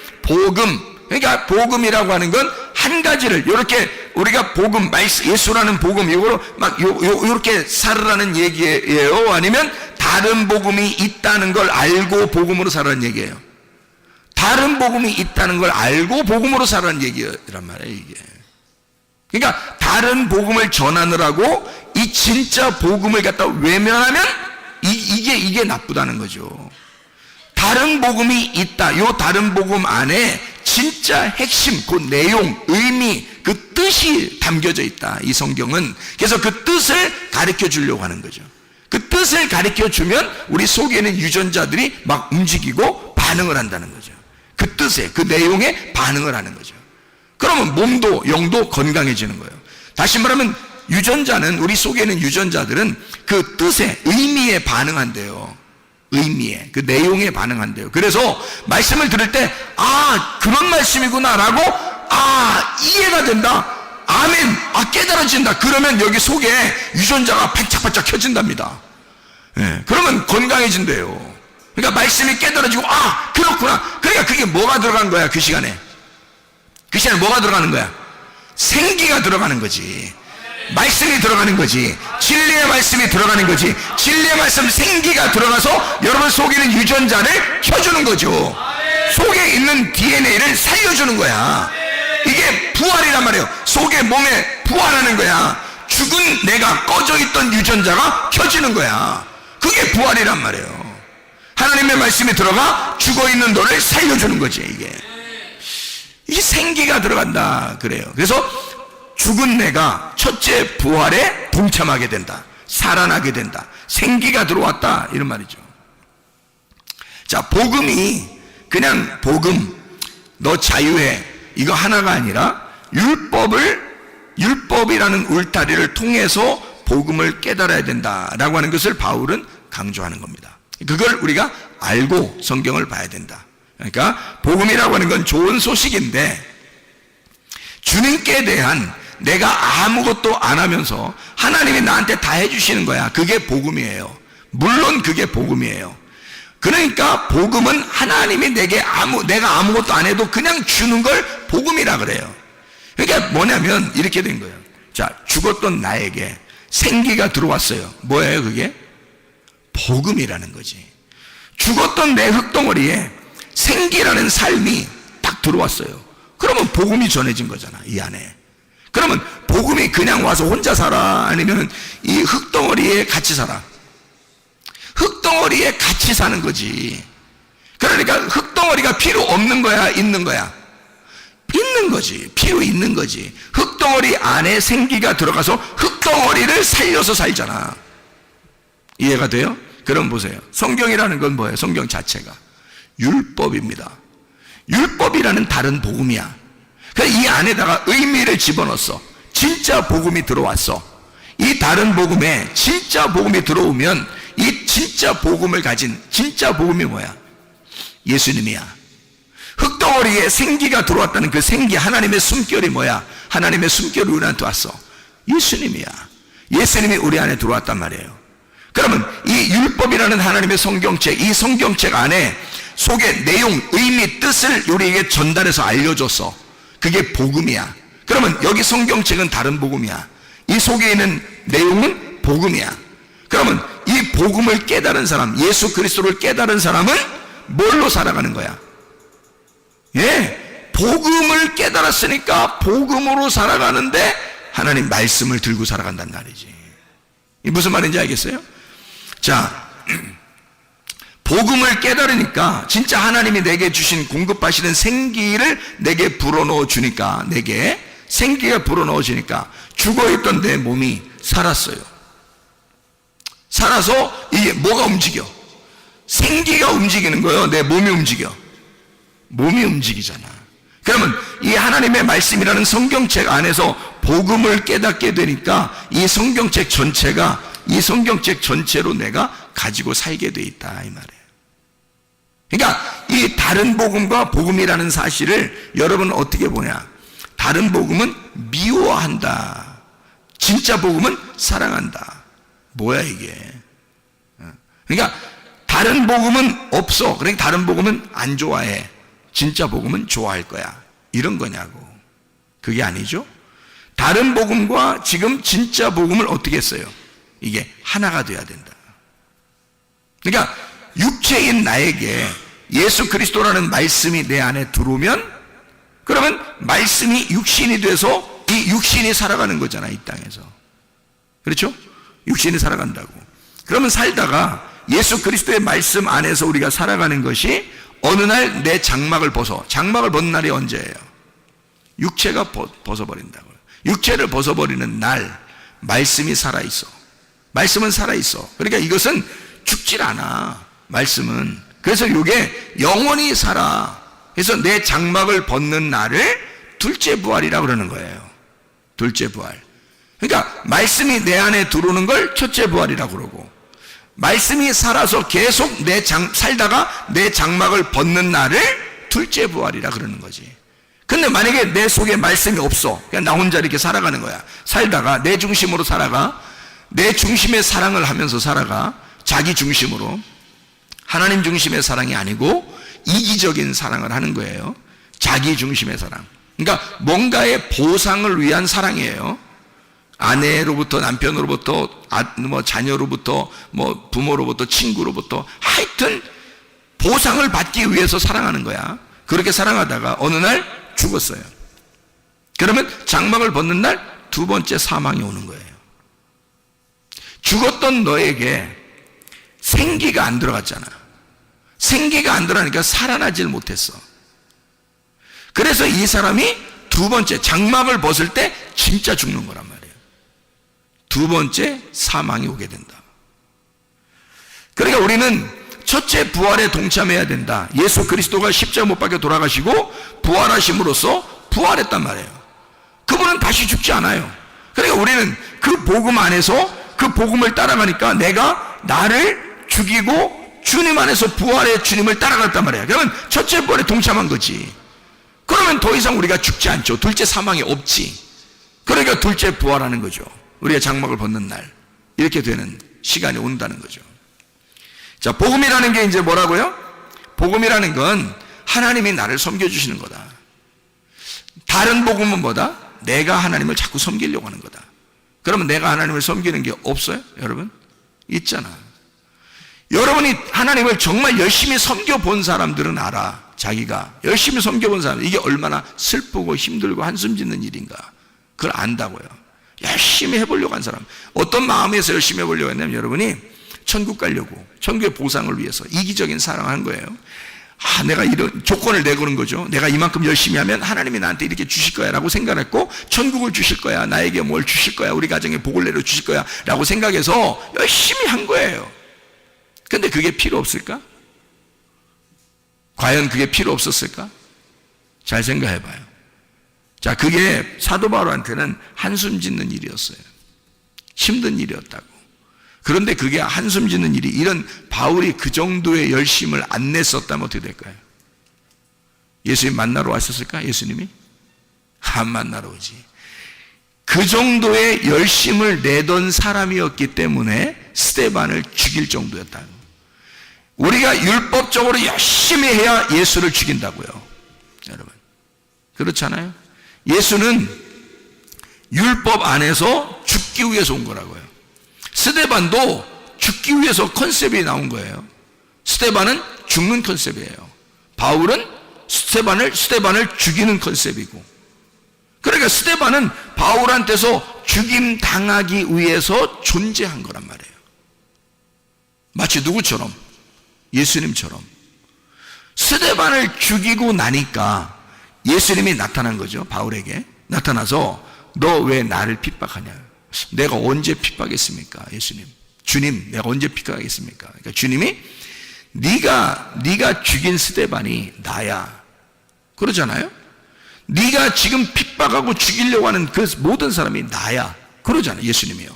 그러니까 복음이라고 하는 건 한 가지를, 이렇게 우리가 복음, 예수라는 복음, 이거로 막 요렇게 살으라는 얘기예요? 아니면 다른 복음이 있다는 걸 알고 복음으로 살라는 얘기예요? 다른 복음이 있다는 걸 알고 복음으로 살라는 얘기란 말이에요, 이게. 그러니까 다른 복음을 전하느라고 이 진짜 복음을 갖다 외면하면 이게 나쁘다는 거죠. 다른 복음이 있다. 요 다른 복음 안에 진짜 핵심, 그 내용, 의미, 그 뜻이 담겨져 있다, 이 성경은. 그래서 그 뜻을 가르쳐 주려고 하는 거죠. 그 뜻을 가르쳐 주면 우리 속에 있는 유전자들이 막 움직이고 반응을 한다는 거죠. 그 뜻에, 그 내용에 반응을 하는 거죠. 그러면 몸도 영도 건강해지는 거예요. 다시 말하면 유전자는, 우리 속에 있는 유전자들은 그 뜻에, 의미에 반응한대요. 의미에, 그 내용에 반응한대요. 그래서 말씀을 들을 때, 아, 그런 말씀이구나 라고, 아, 이해가 된다, 아멘, 아, 깨달아진다, 그러면 여기 속에 유전자가 반짝반짝 켜진답니다. 예, 그러면 건강해진대요. 그러니까 말씀이 깨달아지고, 아, 그렇구나. 그러니까 그게 뭐가 들어간 거야, 그 시간에? 그 시간에 뭐가 들어가는 거야? 생기가 들어가는 거지. 말씀이 들어가는 거지. 진리의 말씀이 들어가는 거지. 진리의 말씀, 생기가 들어가서 여러분 속에 있는 유전자를 켜주는 거죠. 속에 있는 DNA를 살려주는 거야. 이게 부활이란 말이에요. 속에, 몸에 부활하는 거야. 죽은 내가, 꺼져 있던 유전자가 켜지는 거야. 그게 부활이란 말이에요. 하나님의 말씀이 들어가 죽어 있는 너를 살려주는 거지. 이게 생기가 들어간다 그래요. 그래서 죽은 내가 첫째 부활에 동참하게 된다, 살아나게 된다, 생기가 들어왔다, 이런 말이죠. 자, 복음이 그냥 복음, 너 자유해, 이거 하나가 아니라 율법이라는 울타리를 통해서 복음을 깨달아야 된다라고 하는 것을 바울은 강조하는 겁니다. 그걸 우리가 알고 성경을 봐야 된다. 그러니까 복음이라고 하는 건 좋은 소식인데, 주님께 대한 내가 아무것도 안 하면서 하나님이 나한테 다 해주시는 거야, 그게 복음이에요. 물론 그게 복음이에요. 그러니까 복음은 하나님이 내가 아무것도 안 해도 그냥 주는 걸 복음이라 그래요. 그러니까 뭐냐면 이렇게 된 거예요. 자, 죽었던 나에게 생기가 들어왔어요. 뭐예요 그게? 복음이라는 거지. 죽었던 내 흙덩어리에 생기라는 삶이 딱 들어왔어요. 그러면 복음이 전해진 거잖아, 이 안에. 그러면 복음이 그냥 와서 혼자 살아? 아니면 이 흙덩어리에 같이 살아? 흙덩어리에 같이 사는 거지. 그러니까 흙덩어리가 필요 없는 거야, 있는 거야? 있는 거지. 필요 있는 거지. 흙덩어리 안에 생기가 들어가서 흙덩어리를 살려서 살잖아. 이해가 돼요? 그럼 보세요. 성경이라는 건 뭐예요? 성경 자체가 율법입니다. 율법이라는 다른 복음이야. 그래서 이 안에다가 의미를 집어넣었어. 진짜 복음이 들어왔어. 이 다른 복음에 진짜 복음이 들어오면 이 진짜 복음을 가진 진짜 복음이 뭐야? 예수님이야. 흙덩어리에 생기가 들어왔다는 그 생기, 하나님의 숨결이 뭐야? 하나님의 숨결이 우리한테 왔어. 예수님이야. 예수님이 우리 안에 들어왔단 말이에요. 그러면 이 율법이라는 하나님의 성경책, 이 성경책 안에 속의 내용, 의미, 뜻을 우리에게 전달해서 알려줬어. 그게 복음이야. 그러면 여기 성경책은 다른 복음이야. 이 속에 있는 내용은 복음이야. 그러면 이 복음을 깨달은 사람, 예수 그리스도를 깨달은 사람은 뭘로 살아가는 거야? 예, 복음을 깨달았으니까 복음으로 살아가는데 하나님 말씀을 들고 살아간단 말이지. 이 무슨 말인지 알겠어요? 자, 복음을 깨달으니까 진짜 하나님이 내게 주신 공급하시는 생기를 내게 불어넣어 주니까, 내게 생기가 불어넣어 주니까 죽어있던 내 몸이 살았어요. 살아서 이게 뭐가 움직여? 생기가 움직이는 거예요. 내 몸이 움직여. 몸이 움직이잖아. 그러면 이 하나님의 말씀이라는 성경책 안에서 복음을 깨닫게 되니까 이 성경책 전체가, 이 성경책 전체로 내가 가지고 살게 돼 있다, 이 말이에요. 그러니까 이 다른 복음과 복음이라는 사실을 여러분은 어떻게 보냐? 다른 복음은 미워한다. 진짜 복음은 사랑한다. 뭐야 이게? 그러니까 다른 복음은 없어. 그러니까 다른 복음은 안 좋아해. 진짜 복음은 좋아할 거야. 이런 거냐고. 그게 아니죠. 다른 복음과 지금 진짜 복음을 어떻게 했어요? 이게 하나가 돼야 된다. 그러니까 육체인 나에게 예수 그리스도라는 말씀이 내 안에 들어오면, 그러면 말씀이 육신이 돼서 이 육신이 살아가는 거잖아, 이 땅에서. 그렇죠? 육신이 살아간다고. 그러면 살다가 예수 그리스도의 말씀 안에서 우리가 살아가는 것이 어느 날 내 장막을 벗어. 장막을 벗는 날이 언제예요? 육체가 벗어버린다고요. 육체를 벗어버리는 날 말씀이 살아있어. 말씀은 살아있어. 그러니까 이것은 죽질 않아, 말씀은. 그래서 이게 영원히 살아. 그래서 내 장막을 벗는 날을 둘째 부활이라고 그러는 거예요. 둘째 부활. 그러니까 말씀이 내 안에 들어오는 걸 첫째 부활이라고 그러고, 말씀이 살아서 계속 살다가 내 장막을 벗는 날을 둘째 부활이라 그러는 거지. 근데 만약에 내 속에 말씀이 없어, 그냥 나 혼자 이렇게 살아가는 거야. 살다가 내 중심으로 살아가, 내 중심의 사랑을 하면서 살아가, 자기 중심으로. 하나님 중심의 사랑이 아니고 이기적인 사랑을 하는 거예요. 자기 중심의 사랑. 그러니까 뭔가의 보상을 위한 사랑이에요. 아내로부터, 남편으로부터, 자녀로부터, 부모로부터, 친구로부터, 하여튼 보상을 받기 위해서 사랑하는 거야. 그렇게 사랑하다가 어느 날 죽었어요. 그러면 장막을 벗는 날 두 번째 사망이 오는 거예요. 죽었던 너에게 생기가 안 들어갔잖아. 생기가 안 들어가니까 살아나질 못했어. 그래서 이 사람이 두 번째 장막을 벗을 때 진짜 죽는 거란 말이에요. 두 번째 사망이 오게 된다. 그러니까 우리는 첫째 부활에 동참해야 된다. 예수 그리스도가 십자가 못 박혀 돌아가시고 부활하심으로써 부활했단 말이에요. 그분은 다시 죽지 않아요. 그러니까 우리는 그 복음 안에서 그 복음을 따라가니까 내가 나를 죽이고 주님 안에서 부활의 주님을 따라갔단 말이에요. 그러면 첫째 부활에 동참한 거지. 그러면 더 이상 우리가 죽지 않죠. 둘째 사망이 없지. 그러니까 둘째 부활하는 거죠. 우리가 장막을 벗는 날 이렇게 되는 시간이 온다는 거죠. 자, 복음이라는 게 이제 뭐라고요? 복음이라는 건 하나님이 나를 섬겨주시는 거다. 다른 복음은 뭐다? 내가 하나님을 자꾸 섬기려고 하는 거다. 그러면 내가 하나님을 섬기는 게 없어요? 여러분? 있잖아. 여러분이 하나님을 정말 열심히 섬겨본 사람들은 알아. 자기가 열심히 섬겨본 사람, 이게 얼마나 슬프고 힘들고 한숨 짓는 일인가. 그걸 안다고요. 열심히 해보려고 한 사람. 어떤 마음에서 열심히 해보려고 했냐면, 여러분이 천국 가려고, 천국의 보상을 위해서 이기적인 사랑을 한 거예요. 내가 이런 조건을 내거는 거죠. 내가 이만큼 열심히 하면 하나님이 나한테 이렇게 주실 거야 라고 생각했고, 천국을 주실 거야, 나에게 뭘 주실 거야, 우리 가정에 복을 내려 주실 거야 라고 생각해서 열심히 한 거예요. 근데 그게 필요 없을까? 과연 그게 필요 없었을까? 잘 생각해 봐요. 자, 그게 사도 바울한테는 한숨 짓는 일이었어요. 힘든 일이었다고. 그런데 그게 한숨 짓는 일이, 이런 바울이 그 정도의 열심을 안 냈었다면 어떻게 될까요? 예수님 만나러 왔었을까? 예수님이? 안 만나러 오지. 그 정도의 열심을 내던 사람이었기 때문에 스데반을 죽일 정도였다고. 우리가 율법적으로 열심히 해야 예수를 죽인다고요. 여러분, 그렇잖아요? 예수는 율법 안에서 죽기 위해서 온 거라고요. 스데반도 죽기 위해서 컨셉이 나온 거예요. 스데반은 죽는 컨셉이에요. 바울은 스데반을 죽이는 컨셉이고. 그러니까 스데반은 바울한테서 죽임 당하기 위해서 존재한 거란 말이에요. 마치 누구처럼? 예수님처럼. 스데반을 죽이고 나니까 예수님이 나타난 거죠. 바울에게 나타나서 너 왜 나를 핍박하냐? 내가 언제 핍박했습니까? 예수님, 주님, 내가 언제 핍박하겠습니까? 그러니까 주님이 네가 죽인 스데반이 나야, 그러잖아요. 네가 지금 핍박하고 죽이려고 하는 그 모든 사람이 나야, 그러잖아요. 예수님이요.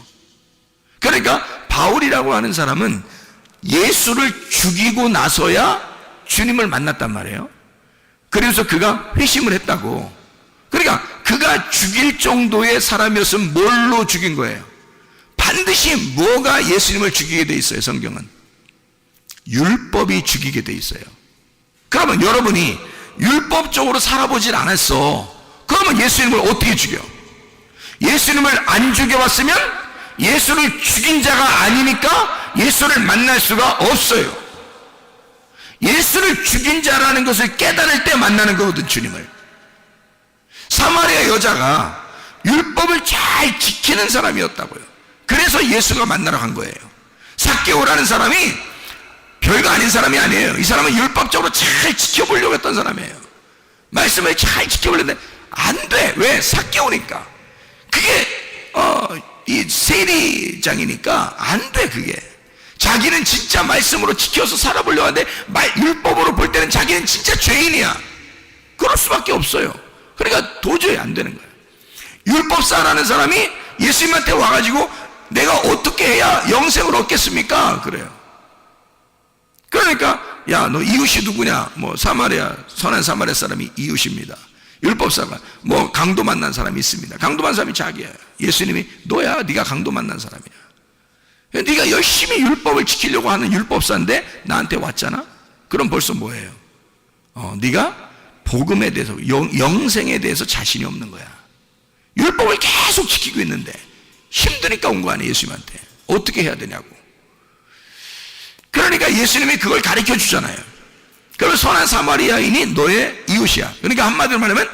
그러니까 바울이라고 하는 사람은 예수를 죽이고 나서야 주님을 만났단 말이에요. 그래서 그가 회심을 했다고. 그러니까 그가 죽일 정도의 사람이었으면 뭘로 죽인 거예요? 반드시 뭐가 예수님을 죽이게 돼 있어요? 성경은 율법이 죽이게 돼 있어요. 그러면 여러분이 율법적으로 살아보질 않았어. 그러면 예수님을 어떻게 죽여? 예수님을 안 죽여봤으면 예수를 죽인 자가 아니니까 예수를 만날 수가 없어요. 예수를 죽인 자라는 것을 깨달을 때 만나는 거거든, 주님을. 사마리아 여자가 율법을 잘 지키는 사람이었다고요. 그래서 예수가 만나러 간 거예요. 삭개오라는 사람이 별거 아닌 사람이 아니에요. 이 사람은 율법적으로 잘 지켜보려고 했던 사람이에요. 말씀을 잘 지켜보려는데 안 돼. 왜? 삭개오니까. 그게 이 세리장이니까 안 돼. 그게 자기는 진짜 말씀으로 지켜서 살아보려고 하는데 율법으로 볼 때는 자기는 진짜 죄인이야. 그럴 수밖에 없어요. 그러니까 도저히 안 되는 거예요. 율법사라는 사람이 예수님한테 와가지고 내가 어떻게 해야 영생을 얻겠습니까? 그래요. 그러니까 야, 너 이웃이 누구냐? 뭐 사마리아, 선한 사마리아 사람이 이웃입니다. 율법사가 뭐 강도 만난 사람이 있습니다. 강도 만난 사람이 자기야. 예수님이 너야, 네가 강도 만난 사람이야. 네가 열심히 율법을 지키려고 하는 율법사인데 나한테 왔잖아? 그럼 벌써 뭐예요? 네가 복음에 대해서, 영생에 대해서 자신이 없는 거야. 율법을 계속 지키고 있는데 힘드니까 온 거 아니에요, 예수님한테. 어떻게 해야 되냐고. 그러니까 예수님이 그걸 가르쳐 주잖아요. 그러면 선한 사마리아인이 너의 이웃이야. 그러니까 한마디로 말하면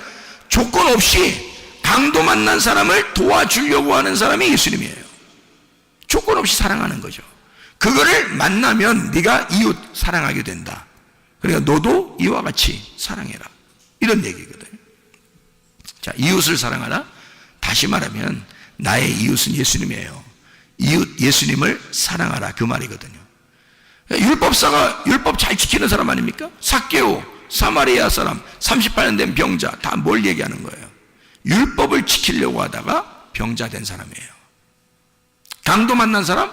조건 없이 강도 만난 사람을 도와주려고 하는 사람이 예수님이에요. 조건 없이 사랑하는 거죠. 그거를 만나면 네가 이웃 사랑하게 된다. 그러니까 너도 이와 같이 사랑해라, 이런 얘기거든요. 자, 이웃을 사랑하라. 다시 말하면 나의 이웃은 예수님이에요. 이웃 예수님을 사랑하라, 그 말이거든요. 율법사가 율법 잘 지키는 사람 아닙니까? 삭개오, 사마리아 사람, 38년 된 병자, 다 뭘 얘기하는 거예요? 율법을 지키려고 하다가 병자 된 사람이에요. 강도 만난 사람?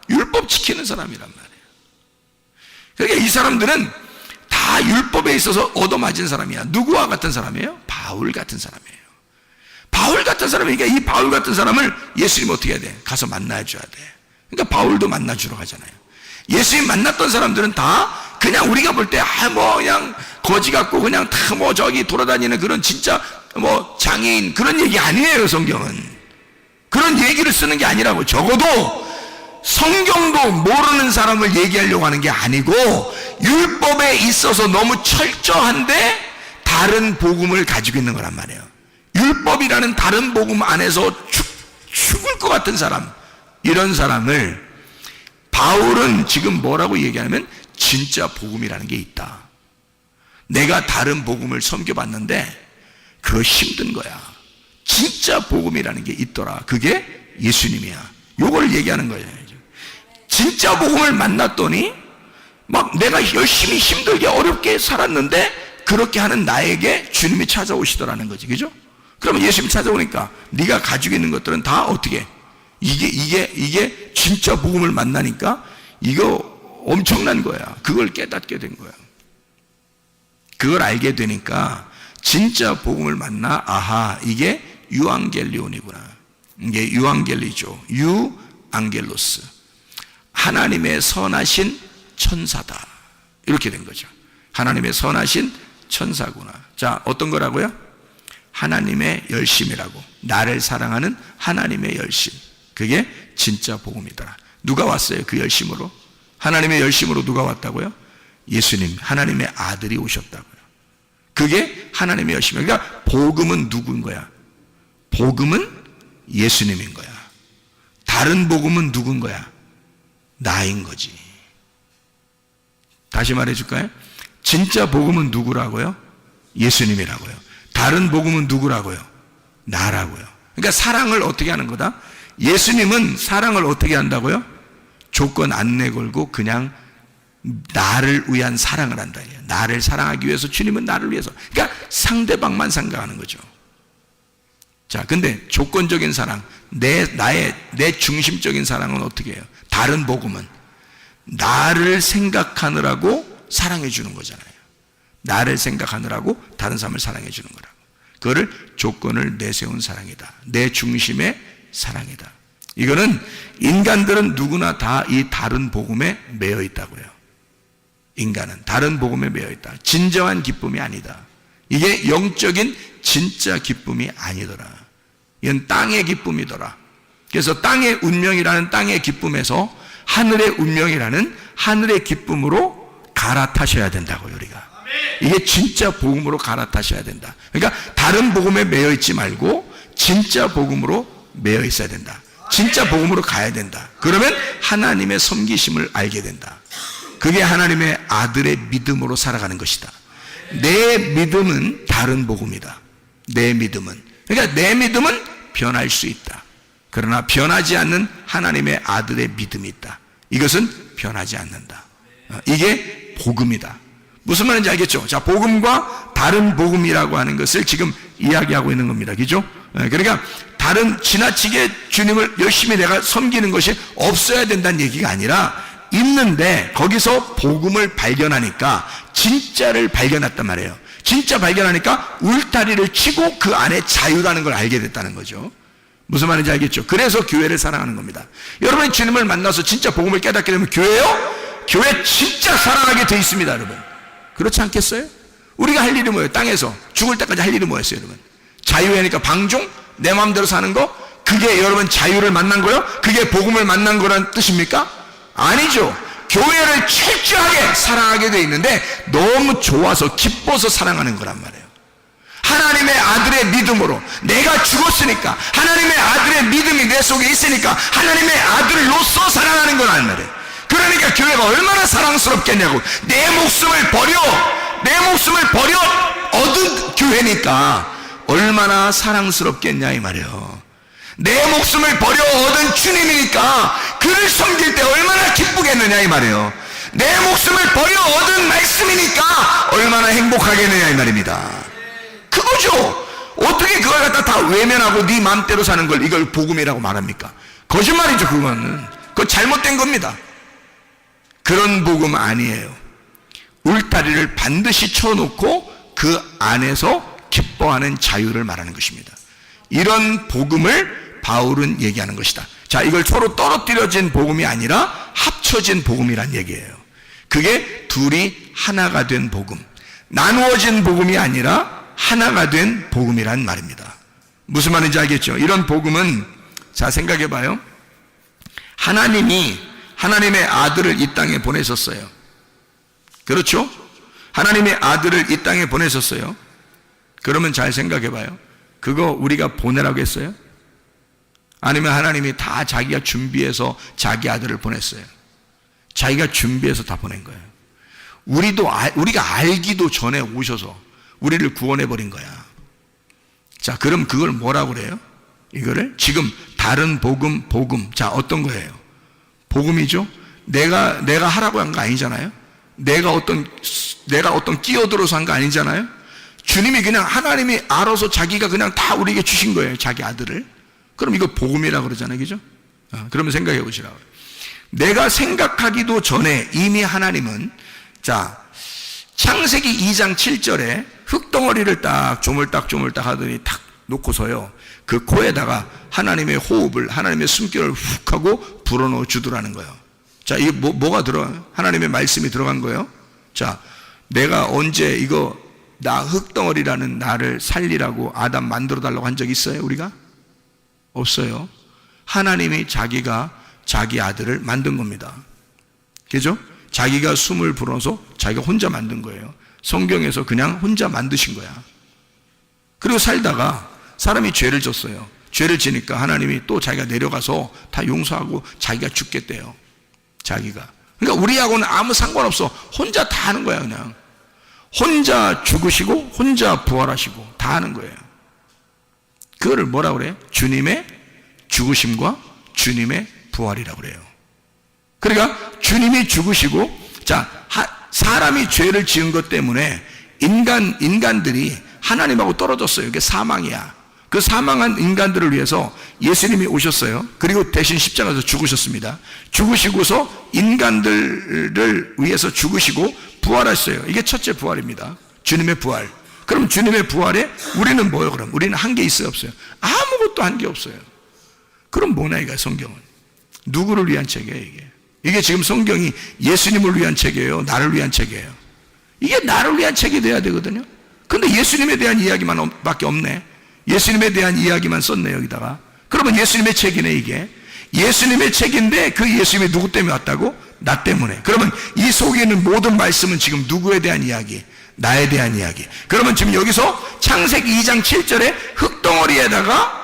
율법 지키는 사람이란 말이에요. 그러니까 이 사람들은 다 율법에 있어서 얻어맞은 사람이야. 누구와 같은 사람이에요? 바울 같은 사람이에요. 바울 같은 사람이니까 이 바울 같은 사람을 예수님 어떻게 해야 돼? 가서 만나줘야 돼. 그러니까 바울도 만나주러 가잖아요. 예수님 만났던 사람들은 다 그냥 우리가 볼 때 뭐 그냥 거지 같고 그냥 다 뭐 저기 돌아다니는 그런 진짜 뭐 장애인 그런 얘기 아니에요. 성경은 그런 얘기를 쓰는 게 아니라고. 적어도 성경도 모르는 사람을 얘기하려고 하는 게 아니고 율법에 있어서 너무 철저한데 다른 복음을 가지고 있는 거란 말이에요. 율법이라는 다른 복음 안에서 죽을 것 같은 사람, 이런 사람을 바울은 지금 뭐라고 얘기하냐면 진짜 복음이라는 게 있다. 내가 다른 복음을 섬겨봤는데 그거 힘든 거야. 진짜 복음이라는 게 있더라. 그게 예수님이야. 요걸 얘기하는 거예요. 진짜 복음을 만났더니 막 내가 열심히 힘들게 어렵게 살았는데 그렇게 하는 나에게 주님이 찾아오시더라는 거지. 그죠? 그러면 예수님이 찾아오니까 네가 가지고 있는 것들은 다 어떻게 이게 진짜 복음을 만나니까 이거 엄청난 거야. 그걸 깨닫게 된 거야. 그걸 알게 되니까 진짜 복음을 만나 아하, 이게 유앙겔리온이구나. 이게 유앙겔리죠. 유앙겔로스. 하나님의 선하신 천사다. 이렇게 된 거죠. 하나님의 선하신 천사구나. 자, 어떤 거라고요? 하나님의 열심이라고. 나를 사랑하는 하나님의 열심. 그게 진짜 복음이더라. 누가 왔어요? 그 열심으로? 하나님의 열심으로 누가 왔다고요? 예수님, 하나님의 아들이 오셨다고요. 그게 하나님의 열심이에요. 그러니까 복음은 누구인 거야? 복음은 예수님인 거야. 다른 복음은 누군 거야? 나인 거지. 다시 말해줄까요? 진짜 복음은 누구라고요? 예수님이라고요. 다른 복음은 누구라고요? 나라고요. 그러니까 사랑을 어떻게 하는 거다? 예수님은 사랑을 어떻게 한다고요? 조건 안 내걸고 그냥 나를 위한 사랑을 한다. 나를 사랑하기 위해서 주님은 나를 위해서. 그러니까 상대방만 생각하는 거죠. 자, 근데 조건적인 사랑, 내 중심적인 사랑은 어떻게 해요? 다른 복음은 나를 생각하느라고 사랑해 주는 거잖아요. 나를 생각하느라고 다른 사람을 사랑해 주는 거라고. 그거를 조건을 내세운 사랑이다. 내 중심의 사랑이다. 이거는 인간들은 누구나 다 이 다른 복음에 매여 있다고요. 인간은 다른 복음에 매여 있다. 진정한 기쁨이 아니다. 이게 영적인 진짜 기쁨이 아니더라. 이건 땅의 기쁨이더라. 그래서 땅의 운명이라는 땅의 기쁨에서 하늘의 운명이라는 하늘의 기쁨으로 갈아타셔야 된다고요, 우리가. 이게 진짜 복음으로 갈아타셔야 된다. 그러니까 다른 복음에 매여 있지 말고 진짜 복음으로 매여 있어야 된다. 진짜 복음으로 가야 된다. 그러면 하나님의 섬기심을 알게 된다. 그게 하나님의 아들의 믿음으로 살아가는 것이다. 내 믿음은 다른 복음이다. 내 믿음은. 그러니까 내 믿음은 변할 수 있다. 그러나 변하지 않는 하나님의 아들의 믿음이 있다. 이것은 변하지 않는다. 이게 복음이다. 무슨 말인지 알겠죠? 자, 복음과 다른 복음이라고 하는 것을 지금 이야기하고 있는 겁니다. 그죠? 그러니까 다른 지나치게 주님을 열심히 내가 섬기는 것이 없어야 된다는 얘기가 아니라 있는데 거기서 복음을 발견하니까 진짜를 발견했단 말이에요. 진짜 발견하니까 울타리를 치고 그 안에 자유라는 걸 알게 됐다는 거죠. 무슨 말인지 알겠죠? 그래서 교회를 사랑하는 겁니다. 여러분이 주님을 만나서 진짜 복음을 깨닫게 되면 교회요? 교회 진짜 사랑하게 돼 있습니다, 여러분. 그렇지 않겠어요? 우리가 할 일이 뭐예요? 땅에서 죽을 때까지 할 일이 뭐였어요, 여러분? 자유하니까 방종? 내 마음대로 사는 거? 그게 여러분 자유를 만난 거요? 그게 복음을 만난 거란 뜻입니까? 아니죠. 교회를 철저하게 사랑하게 돼 있는데 너무 좋아서 기뻐서 사랑하는 거란 말이에요. 하나님의 아들의 믿음으로 내가 죽었으니까 하나님의 아들의 믿음이 내 속에 있으니까 하나님의 아들로서 사랑하는 거란 말이에요. 그러니까 교회가 얼마나 사랑스럽겠냐고. 내 목숨을 버려 얻은 교회니까 얼마나 사랑스럽겠냐 이 말이에요. 내 목숨을 버려 얻은 주님이니까 그를 섬길 때 얼마나 기쁘겠느냐 이 말이에요. 내 목숨을 버려 얻은 말씀이니까 얼마나 행복하겠느냐 이 말입니다. 그거죠. 어떻게 그걸 갖다 다 외면하고 네 마음대로 사는 걸 이걸 복음이라고 말합니까? 거짓말이죠. 그거는. 그거 잘못된 겁니다. 그런 복음 아니에요. 울타리를 반드시 쳐놓고 그 안에서 기뻐하는 자유를 말하는 것입니다. 이런 복음을 바울은 얘기하는 것이다. 자, 이걸 서로 떨어뜨려진 복음이 아니라 합쳐진 복음이란 얘기예요. 그게 둘이 하나가 된 복음, 나누어진 복음이 아니라 하나가 된 복음이란 말입니다. 무슨 말인지 알겠죠? 이런 복음은 자, 생각해 봐요. 하나님이 하나님의 아들을 이 땅에 보내셨어요. 그렇죠? 하나님의 아들을 이 땅에 보내셨어요. 그러면 잘 생각해 봐요. 그거 우리가 보내라고 했어요? 아니면 하나님이 다 자기가 준비해서 자기 아들을 보냈어요? 자기가 준비해서 다 보낸 거예요. 우리가 알기도 전에 오셔서 우리를 구원해 버린 거야. 자, 그럼 그걸 뭐라고 그래요? 이거를 지금 다른 복음. 자, 어떤 거예요? 복음이죠. 내가 하라고 한 거 아니잖아요. 내가 어떤 끼어들어서 한 거 아니잖아요. 주님이 그냥 하나님이 알아서 자기가 그냥 다 우리에게 주신 거예요. 자기 아들을. 그럼 이거 복음이라고 그러잖아요. 그죠? 그러면 생각해 보시라고요. 내가 생각하기도 전에 이미 하나님은, 자, 창세기 2장 7절에 흙덩어리를 딱 조물딱 하더니 탁 놓고서요, 그 코에다가 하나님의 호흡을, 하나님의 숨결을 훅 하고 불어넣어 주더라는 거예요. 자, 이게 뭐가 들어가요? 하나님의 말씀이 들어간 거예요. 자, 내가 언제 이거 나 흙덩어리라는 나를 살리라고 아담 만들어 달라고 한 적 있어요? 우리가? 없어요. 하나님이 자기가 자기 아들을 만든 겁니다. 그죠? 자기가 숨을 불어서 자기가 혼자 만든 거예요. 성경에서 그냥 혼자 만드신 거야. 그리고 살다가 사람이 죄를 졌어요. 죄를 지니까 하나님이 또 자기가 내려가서 다 용서하고 자기가 죽겠대요. 자기가. 그러니까 우리하고는 아무 상관없어. 혼자 다 하는 거야. 그냥 혼자 죽으시고 혼자 부활하시고 다 하는 거예요. 그거를 뭐라고 그래요? 주님의 죽으심과 주님의 부활이라고 그래요. 그러니까 주님이 죽으시고, 자, 사람이 죄를 지은 것 때문에 인간들이 하나님하고 떨어졌어요. 이게 사망이야. 그 사망한 인간들을 위해서 예수님이 오셨어요. 그리고 대신 십자가에서 죽으셨습니다. 죽으시고서 인간들을 위해서 죽으시고 부활하셨어요. 이게 첫째 부활입니다. 주님의 부활. 그럼 주님의 부활에 우리는 뭐예요? 그럼 우리는 한 게 있어요, 없어요? 아무것도 한 게 없어요. 그럼 뭐냐 이거 성경은? 누구를 위한 책이에요 이게? 이게 지금 성경이 예수님을 위한 책이에요, 나를 위한 책이에요? 이게 나를 위한 책이 돼야 되거든요. 근데 예수님에 대한 이야기만 밖에 없네. 예수님에 대한 이야기만 썼네 여기다가. 그러면 예수님의 책이네 이게. 예수님의 책인데 그 예수님이 누구 때문에 왔다고? 나 때문에. 그러면 이 속에 있는 모든 말씀은 지금 누구에 대한 이야기? 나에 대한 이야기. 그러면 지금 여기서 창세기 2장 7절에 흙덩어리에다가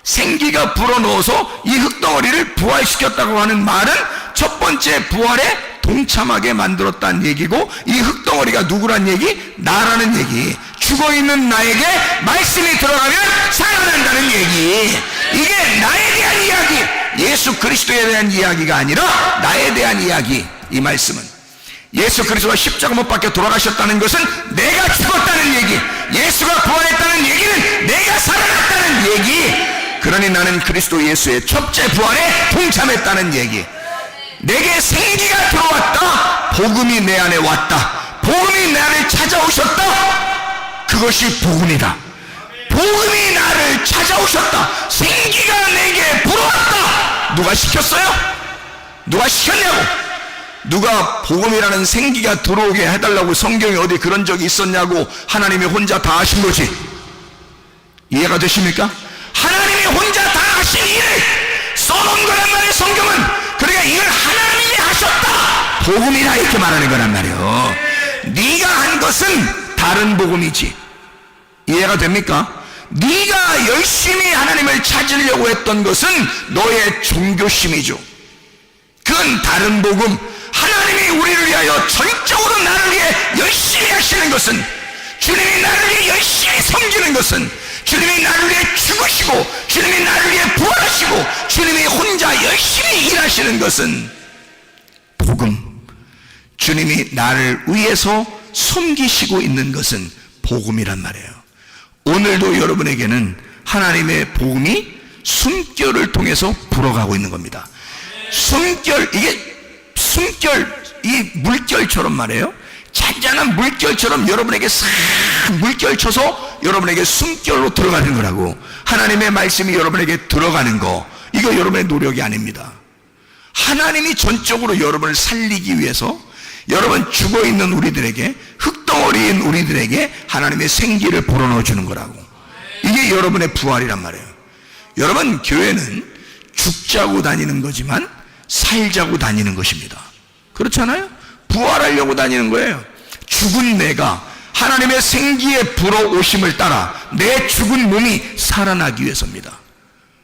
생기가 불어넣어서 이 흙덩어리를 부활시켰다고 하는 말은 첫 번째 부활에 동참하게 만들었다는 얘기고, 이 흙덩어리가 누구란 얘기? 나라는 얘기. 죽어있는 나에게 말씀이 들어가면 살아난다는 얘기. 이게 나에 대한 이야기, 예수 그리스도에 대한 이야기가 아니라 나에 대한 이야기. 이 말씀은 예수 그리스도가 십자가 못 박혀 돌아가셨다는 것은 내가 죽었다는 얘기, 예수가 부활했다는 얘기는 내가 살아났다는 얘기. 그러니 나는 그리스도 예수의 첫째 부활에 동참했다는 얘기. 내게 생기가 들어왔다. 복음이 내 안에 왔다. 복음이 나를 찾아오셨다. 그것이 복음이다. 복음이 나를 찾아오셨다. 생기가 내게 불어왔다. 누가 시켰어요? 누가 시켰냐고? 누가 복음이라는 생기가 들어오게 해달라고 성경에 어디 그런 적이 있었냐고? 하나님이 혼자 다 하신 거지. 이해가 되십니까? 하나님이 혼자 다 하신 일을 써놓은 거란 말이에요 성경은. 그러니까 이걸 하나님이 하셨다, 복음이라 이렇게 말하는 거란 말이에요. 네가 한 것은 다른 복음이지. 이해가 됩니까? 네가 열심히 하나님을 찾으려고 했던 것은 너의 종교심이죠. 그건 다른 복음. 하나님이 우리를 위하여 전적으로 나를 위해 열심히 하시는 것은, 주님이 나를 위해 열심히 섬기는 것은, 주님이 나를 위해 죽으시고 주님이 나를 위해 부활하시고 주님이 혼자 열심히 일하시는 것은 복음. 주님이 나를 위해서 섬기시고 있는 것은 복음이란 말이에요. 오늘도 여러분에게는 하나님의 복음이 숨결을 통해서 불어가고 있는 겁니다. 숨결, 이 물결처럼 말이에요. 잔잔한 물결처럼 여러분에게 싹 물결 쳐서 여러분에게 숨결로 들어가는 거라고. 하나님의 말씀이 여러분에게 들어가는 거, 이거 여러분의 노력이 아닙니다. 하나님이 전적으로 여러분을 살리기 위해서 여러분 죽어있는 우리들에게, 흙덩어리인 우리들에게 하나님의 생기를 불어넣어 주는 거라고. 이게 여러분의 부활이란 말이에요. 여러분, 교회는 죽자고 다니는 거지만 살자고 다니는 것입니다. 그렇잖아요? 부활하려고 다니는 거예요. 죽은 내가 하나님의 생기의 불어오심을 따라 내 죽은 몸이 살아나기 위해서입니다.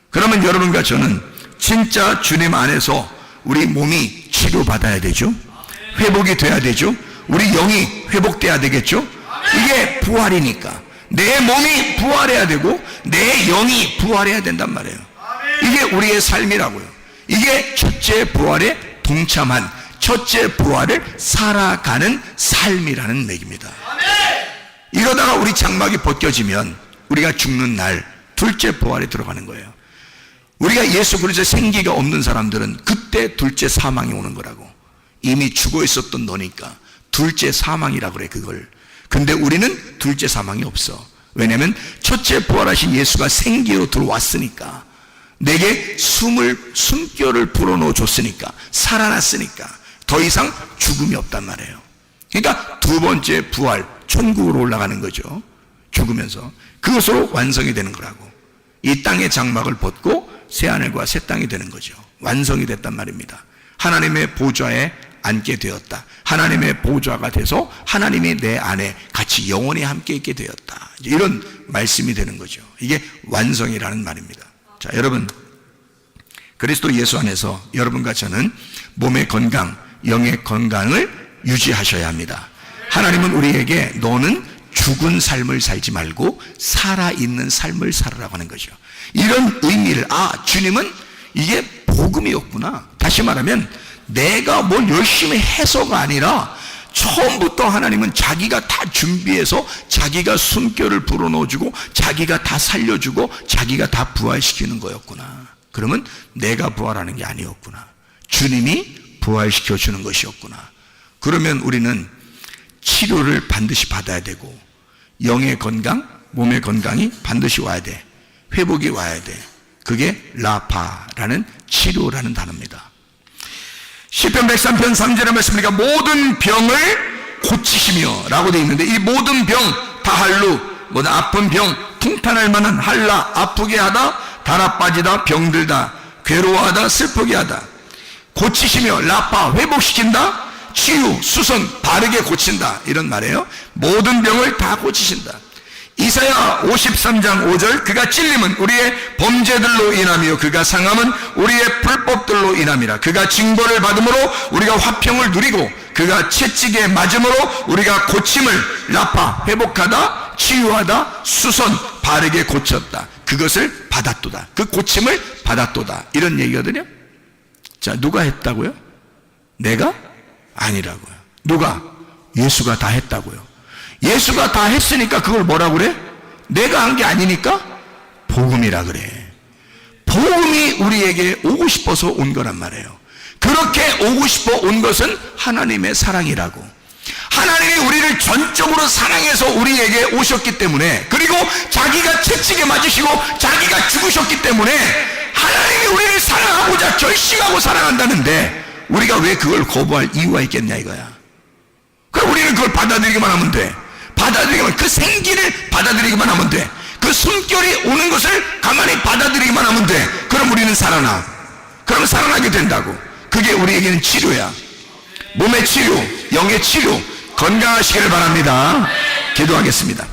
그러면 여러분과 저는 진짜 주님 안에서 우리 몸이 치료받아야 되죠. 회복이 돼야 되죠. 우리 영이 회복돼야 되겠죠. 이게 부활이니까 내 몸이 부활해야 되고 내 영이 부활해야 된단 말이에요. 이게 우리의 삶이라고요. 이게 첫째 부활에 동참한 첫째 부활을 살아가는 삶이라는 얘기입니다. 이러다가 우리 장막이 벗겨지면 우리가 죽는 날 둘째 부활에 들어가는 거예요. 우리가 예수 그리스도의 생기가 없는 사람들은 그때 둘째 사망이 오는 거라고. 이미 죽어 있었던 너니까 둘째 사망이라 그래 그걸. 근데 우리는 둘째 사망이 없어. 왜냐하면 첫째 부활하신 예수가 생기로 들어왔으니까, 내게 숨결을 불어넣어 줬으니까, 살아났으니까 더 이상 죽음이 없단 말이에요. 그러니까 두 번째 부활, 천국으로 올라가는 거죠. 죽으면서 그것으로 완성이 되는 거라고. 이 땅의 장막을 벗고 새하늘과 새 땅이 되는 거죠. 완성이 됐단 말입니다. 하나님의 보좌에 앉게 되었다. 하나님의 보좌가 돼서 하나님이 내 안에 같이 영원히 함께 있게 되었다. 이런 말씀이 되는 거죠. 이게 완성이라는 말입니다. 자, 여러분, 그리스도 예수 안에서 여러분과 저는 몸의 건강, 영의 건강을 유지하셔야 합니다. 하나님은 우리에게 너는 죽은 삶을 살지 말고 살아있는 삶을 살으라고 하는 거죠. 이런 의미를, 주님은 이게 복음이었구나. 다시 말하면 내가 뭘 열심히 해서가 아니라 처음부터 하나님은 자기가 다 준비해서 자기가 숨결을 불어넣어주고 자기가 다 살려주고 자기가 다 부활시키는 거였구나. 그러면 내가 부활하는 게 아니었구나. 주님이 부활시켜주는 것이었구나. 그러면 우리는 치료를 반드시 받아야 되고 영의 건강, 몸의 건강이 반드시 와야 돼. 회복이 와야 돼. 그게 라파라는 치료라는 단어입니다. 시편 103편 3절의 말씀이니까 모든 병을 고치시며 라고 되어 있는데, 이 모든 병, 다할루, 아픈 병, 통탄할 만한 할라, 아프게 하다, 달아 빠지다, 병들다, 괴로워하다, 슬프게 하다, 고치시며, 라파, 회복시킨다, 치유, 수선, 바르게 고친다, 이런 말이에요. 모든 병을 다 고치신다. 이사야 53장 5절, 그가 찔림은 우리의 범죄들로 인하며 그가 상함은 우리의 불법들로 인함이라. 그가 징벌을 받음으로 우리가 화평을 누리고 그가 채찍에 맞음으로 우리가 고침을, 라파, 회복하다, 치유하다, 수선, 바르게 고쳤다. 그것을 받았도다. 그 고침을 받았도다. 이런 얘기거든요. 자, 누가 했다고요? 내가? 아니라고요. 누가? 예수가 다 했다고요. 예수가 다 했으니까 그걸 뭐라 그래? 내가 한 게 아니니까 복음이라 그래. 복음이 우리에게 오고 싶어서 온 거란 말이에요. 그렇게 오고 싶어 온 것은 하나님의 사랑이라고. 하나님이 우리를 전적으로 사랑해서 우리에게 오셨기 때문에, 그리고 자기가 채찍에 맞으시고 자기가 죽으셨기 때문에 하나님이 우리를 사랑하고자 결심하고 사랑한다는데 우리가 왜 그걸 거부할 이유가 있겠냐 이거야. 그럼 우리는 그걸 받아들이기만 하면 돼. 받아들이기만, 그 생기를 받아들이기만 하면 돼. 그 숨결이 오는 것을 가만히 받아들이기만 하면 돼. 그럼 우리는 살아나. 그럼 살아나게 된다고. 그게 우리에게는 치료야. 몸의 치료, 영의 치료, 건강하시기를 바랍니다. 기도하겠습니다.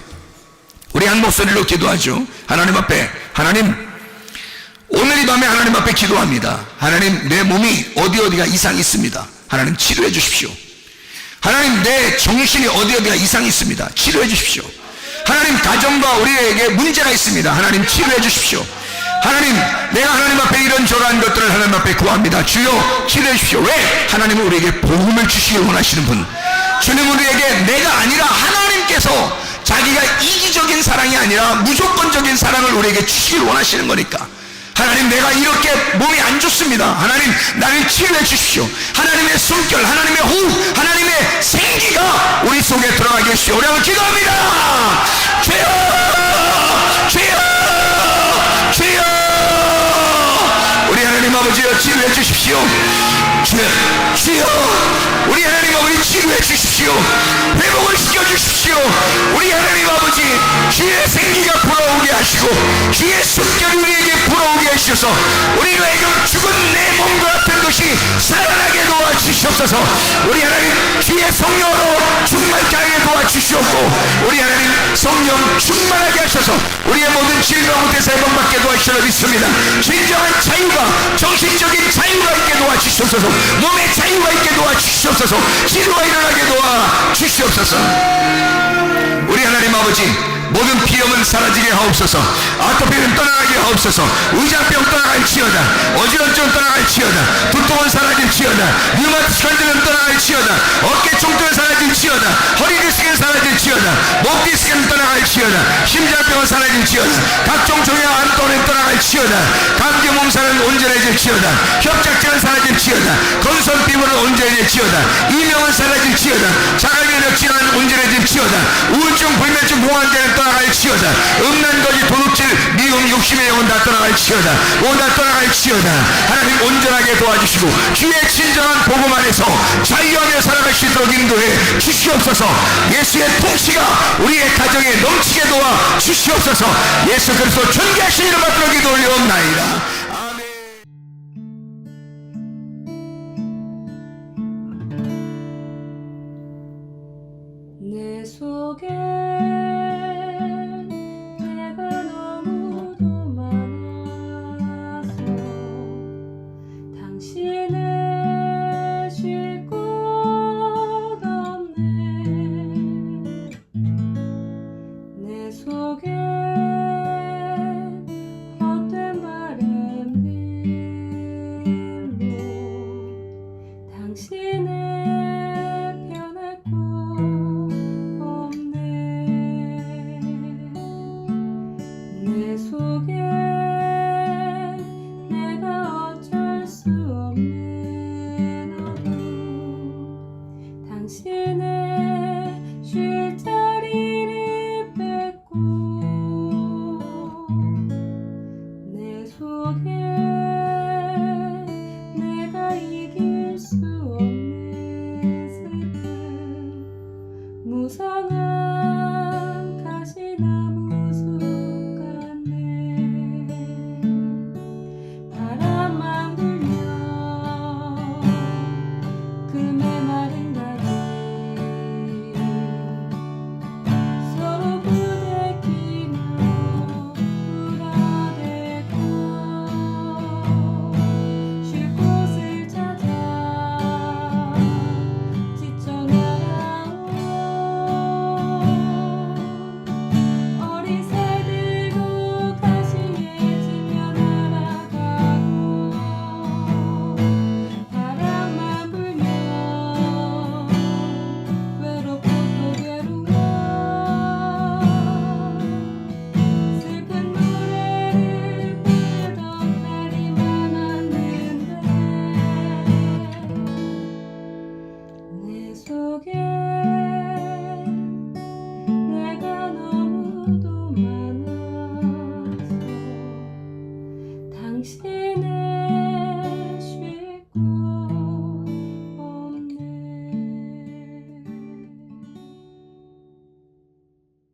우리 한 목소리로 기도하죠. 하나님 앞에, 하나님, 오늘 이 밤에 하나님 앞에 기도합니다. 하나님, 내 몸이 어디가 이상이 있습니다. 하나님 치료해 주십시오. 하나님, 내 정신이 어디가 이상이 있습니다. 치료해 주십시오. 하나님, 가정과 우리에게 문제가 있습니다. 하나님 치료해 주십시오. 하나님, 내가 하나님 앞에 이런저런 것들을 하나님 앞에 구합니다. 주여 치료해 주십시오. 왜? 하나님은 우리에게 복음을 주시길 원하시는 분. 주님은 우리에게 내가 아니라 하나님께서 자기가 이기적인 사랑이 아니라 무조건적인 사랑을 우리에게 주시길 원하시는 거니까, 하나님, 내가 이렇게 몸이 안 좋습니다. 하나님, 나를 치료해 주십시오. 하나님의 숨결, 하나님의 호흡, 하나님의 생기가 우리 속에 들어가게 해주십시오. 우리 한번 기도합니다. 주여, 주여, 주여. 우리 하나님 아버지여, 치료해 주십시오. 주여, 주여. 우리 하나님 아버지 치료해 주십시오. 회복을 시켜주십시오. 우리 하나님 아버지, 주의 생기가 불어오게 하시고 주의 숨결이 우리에게 불어오게 도와주시옵소서. 우리에게 죽은 내 몸과 같은 것이 살아나게 도와주시옵소서. 우리 하나님 주의 성령으로 충만케 하게 도와주시옵고, 우리 하나님 성령 충만하게 하셔서 우리의 모든 질병 가운데서 해방받게 도와주시옵소서. 믿습니다. 진정한 자유가, 정신적인 자유가 있게 도와주시옵소서. 몸의 자유가 있게 도와주시옵소서. 치료가 일어나게 도와주시옵소서. 우리 하나님 아버지, 모든 비염은 사라지게 하옵소서. 아토피는 떠나가게 하옵소서. 의장병 떠나갈지어다. 어지럼증은 떠나갈지어다. 두통은 사라질지어다. 류마티스건들은 떠나갈지어다. 어깨 총통은 사라질지어다. 허리 디스크는 사라질지어다. 목 디스크는 떠나갈지어다. 심장병은 사라질지어다. 각종 종양 암도는 떠나갈지어다. 감기 몸살은 온전해질지어다. 협착증은 사라질지어다. 건선 피부는 온전해질지어다. 이명은 사라질지어다. 자가면역 질환은 온전해질지어다. 우울증, 불면증, 공황장애는 떠나갈지어다. 음란거지, 도둑질, 미움, 욕심의 영혼 다 떠나갈지어다. 모두 다 떠나갈지어다. 하나님 온전하게 도와주시고 주의 진정한 복음 안에서 자유하게 살아갈 수 있도록 인도해 주시옵소서. 예수의 통치가 우리의 가정에 넘치게 도와 주시옵소서. 예수 그리스도 존귀하신 이름 받들어 기도 올려옵나이다. 내 속에 내가 너무도 많아서 당신을 쉴 곳 없네. 내 속에 헛된 바램들로 당신을 변할 곳 없네. 내 속에 내가 어쩔 수 없는 어둠, 당신의 쉴 자리를 뺏고 내 속에 내가 이길 수 없는 슬픔, 무성한 가시나무 숲 같네. 바람만 불면 그 메마른 가지 서로 부대끼며 울어대고 쉴 곳을 찾아 지쳐 나가오. 어린 새들도 가시에 지며 날아가고 바람만 불면 외롭고 또 괴로워 슬픈 노래를 부르던 날이 많았는데 내 속에 내가 너무도 많아서 당신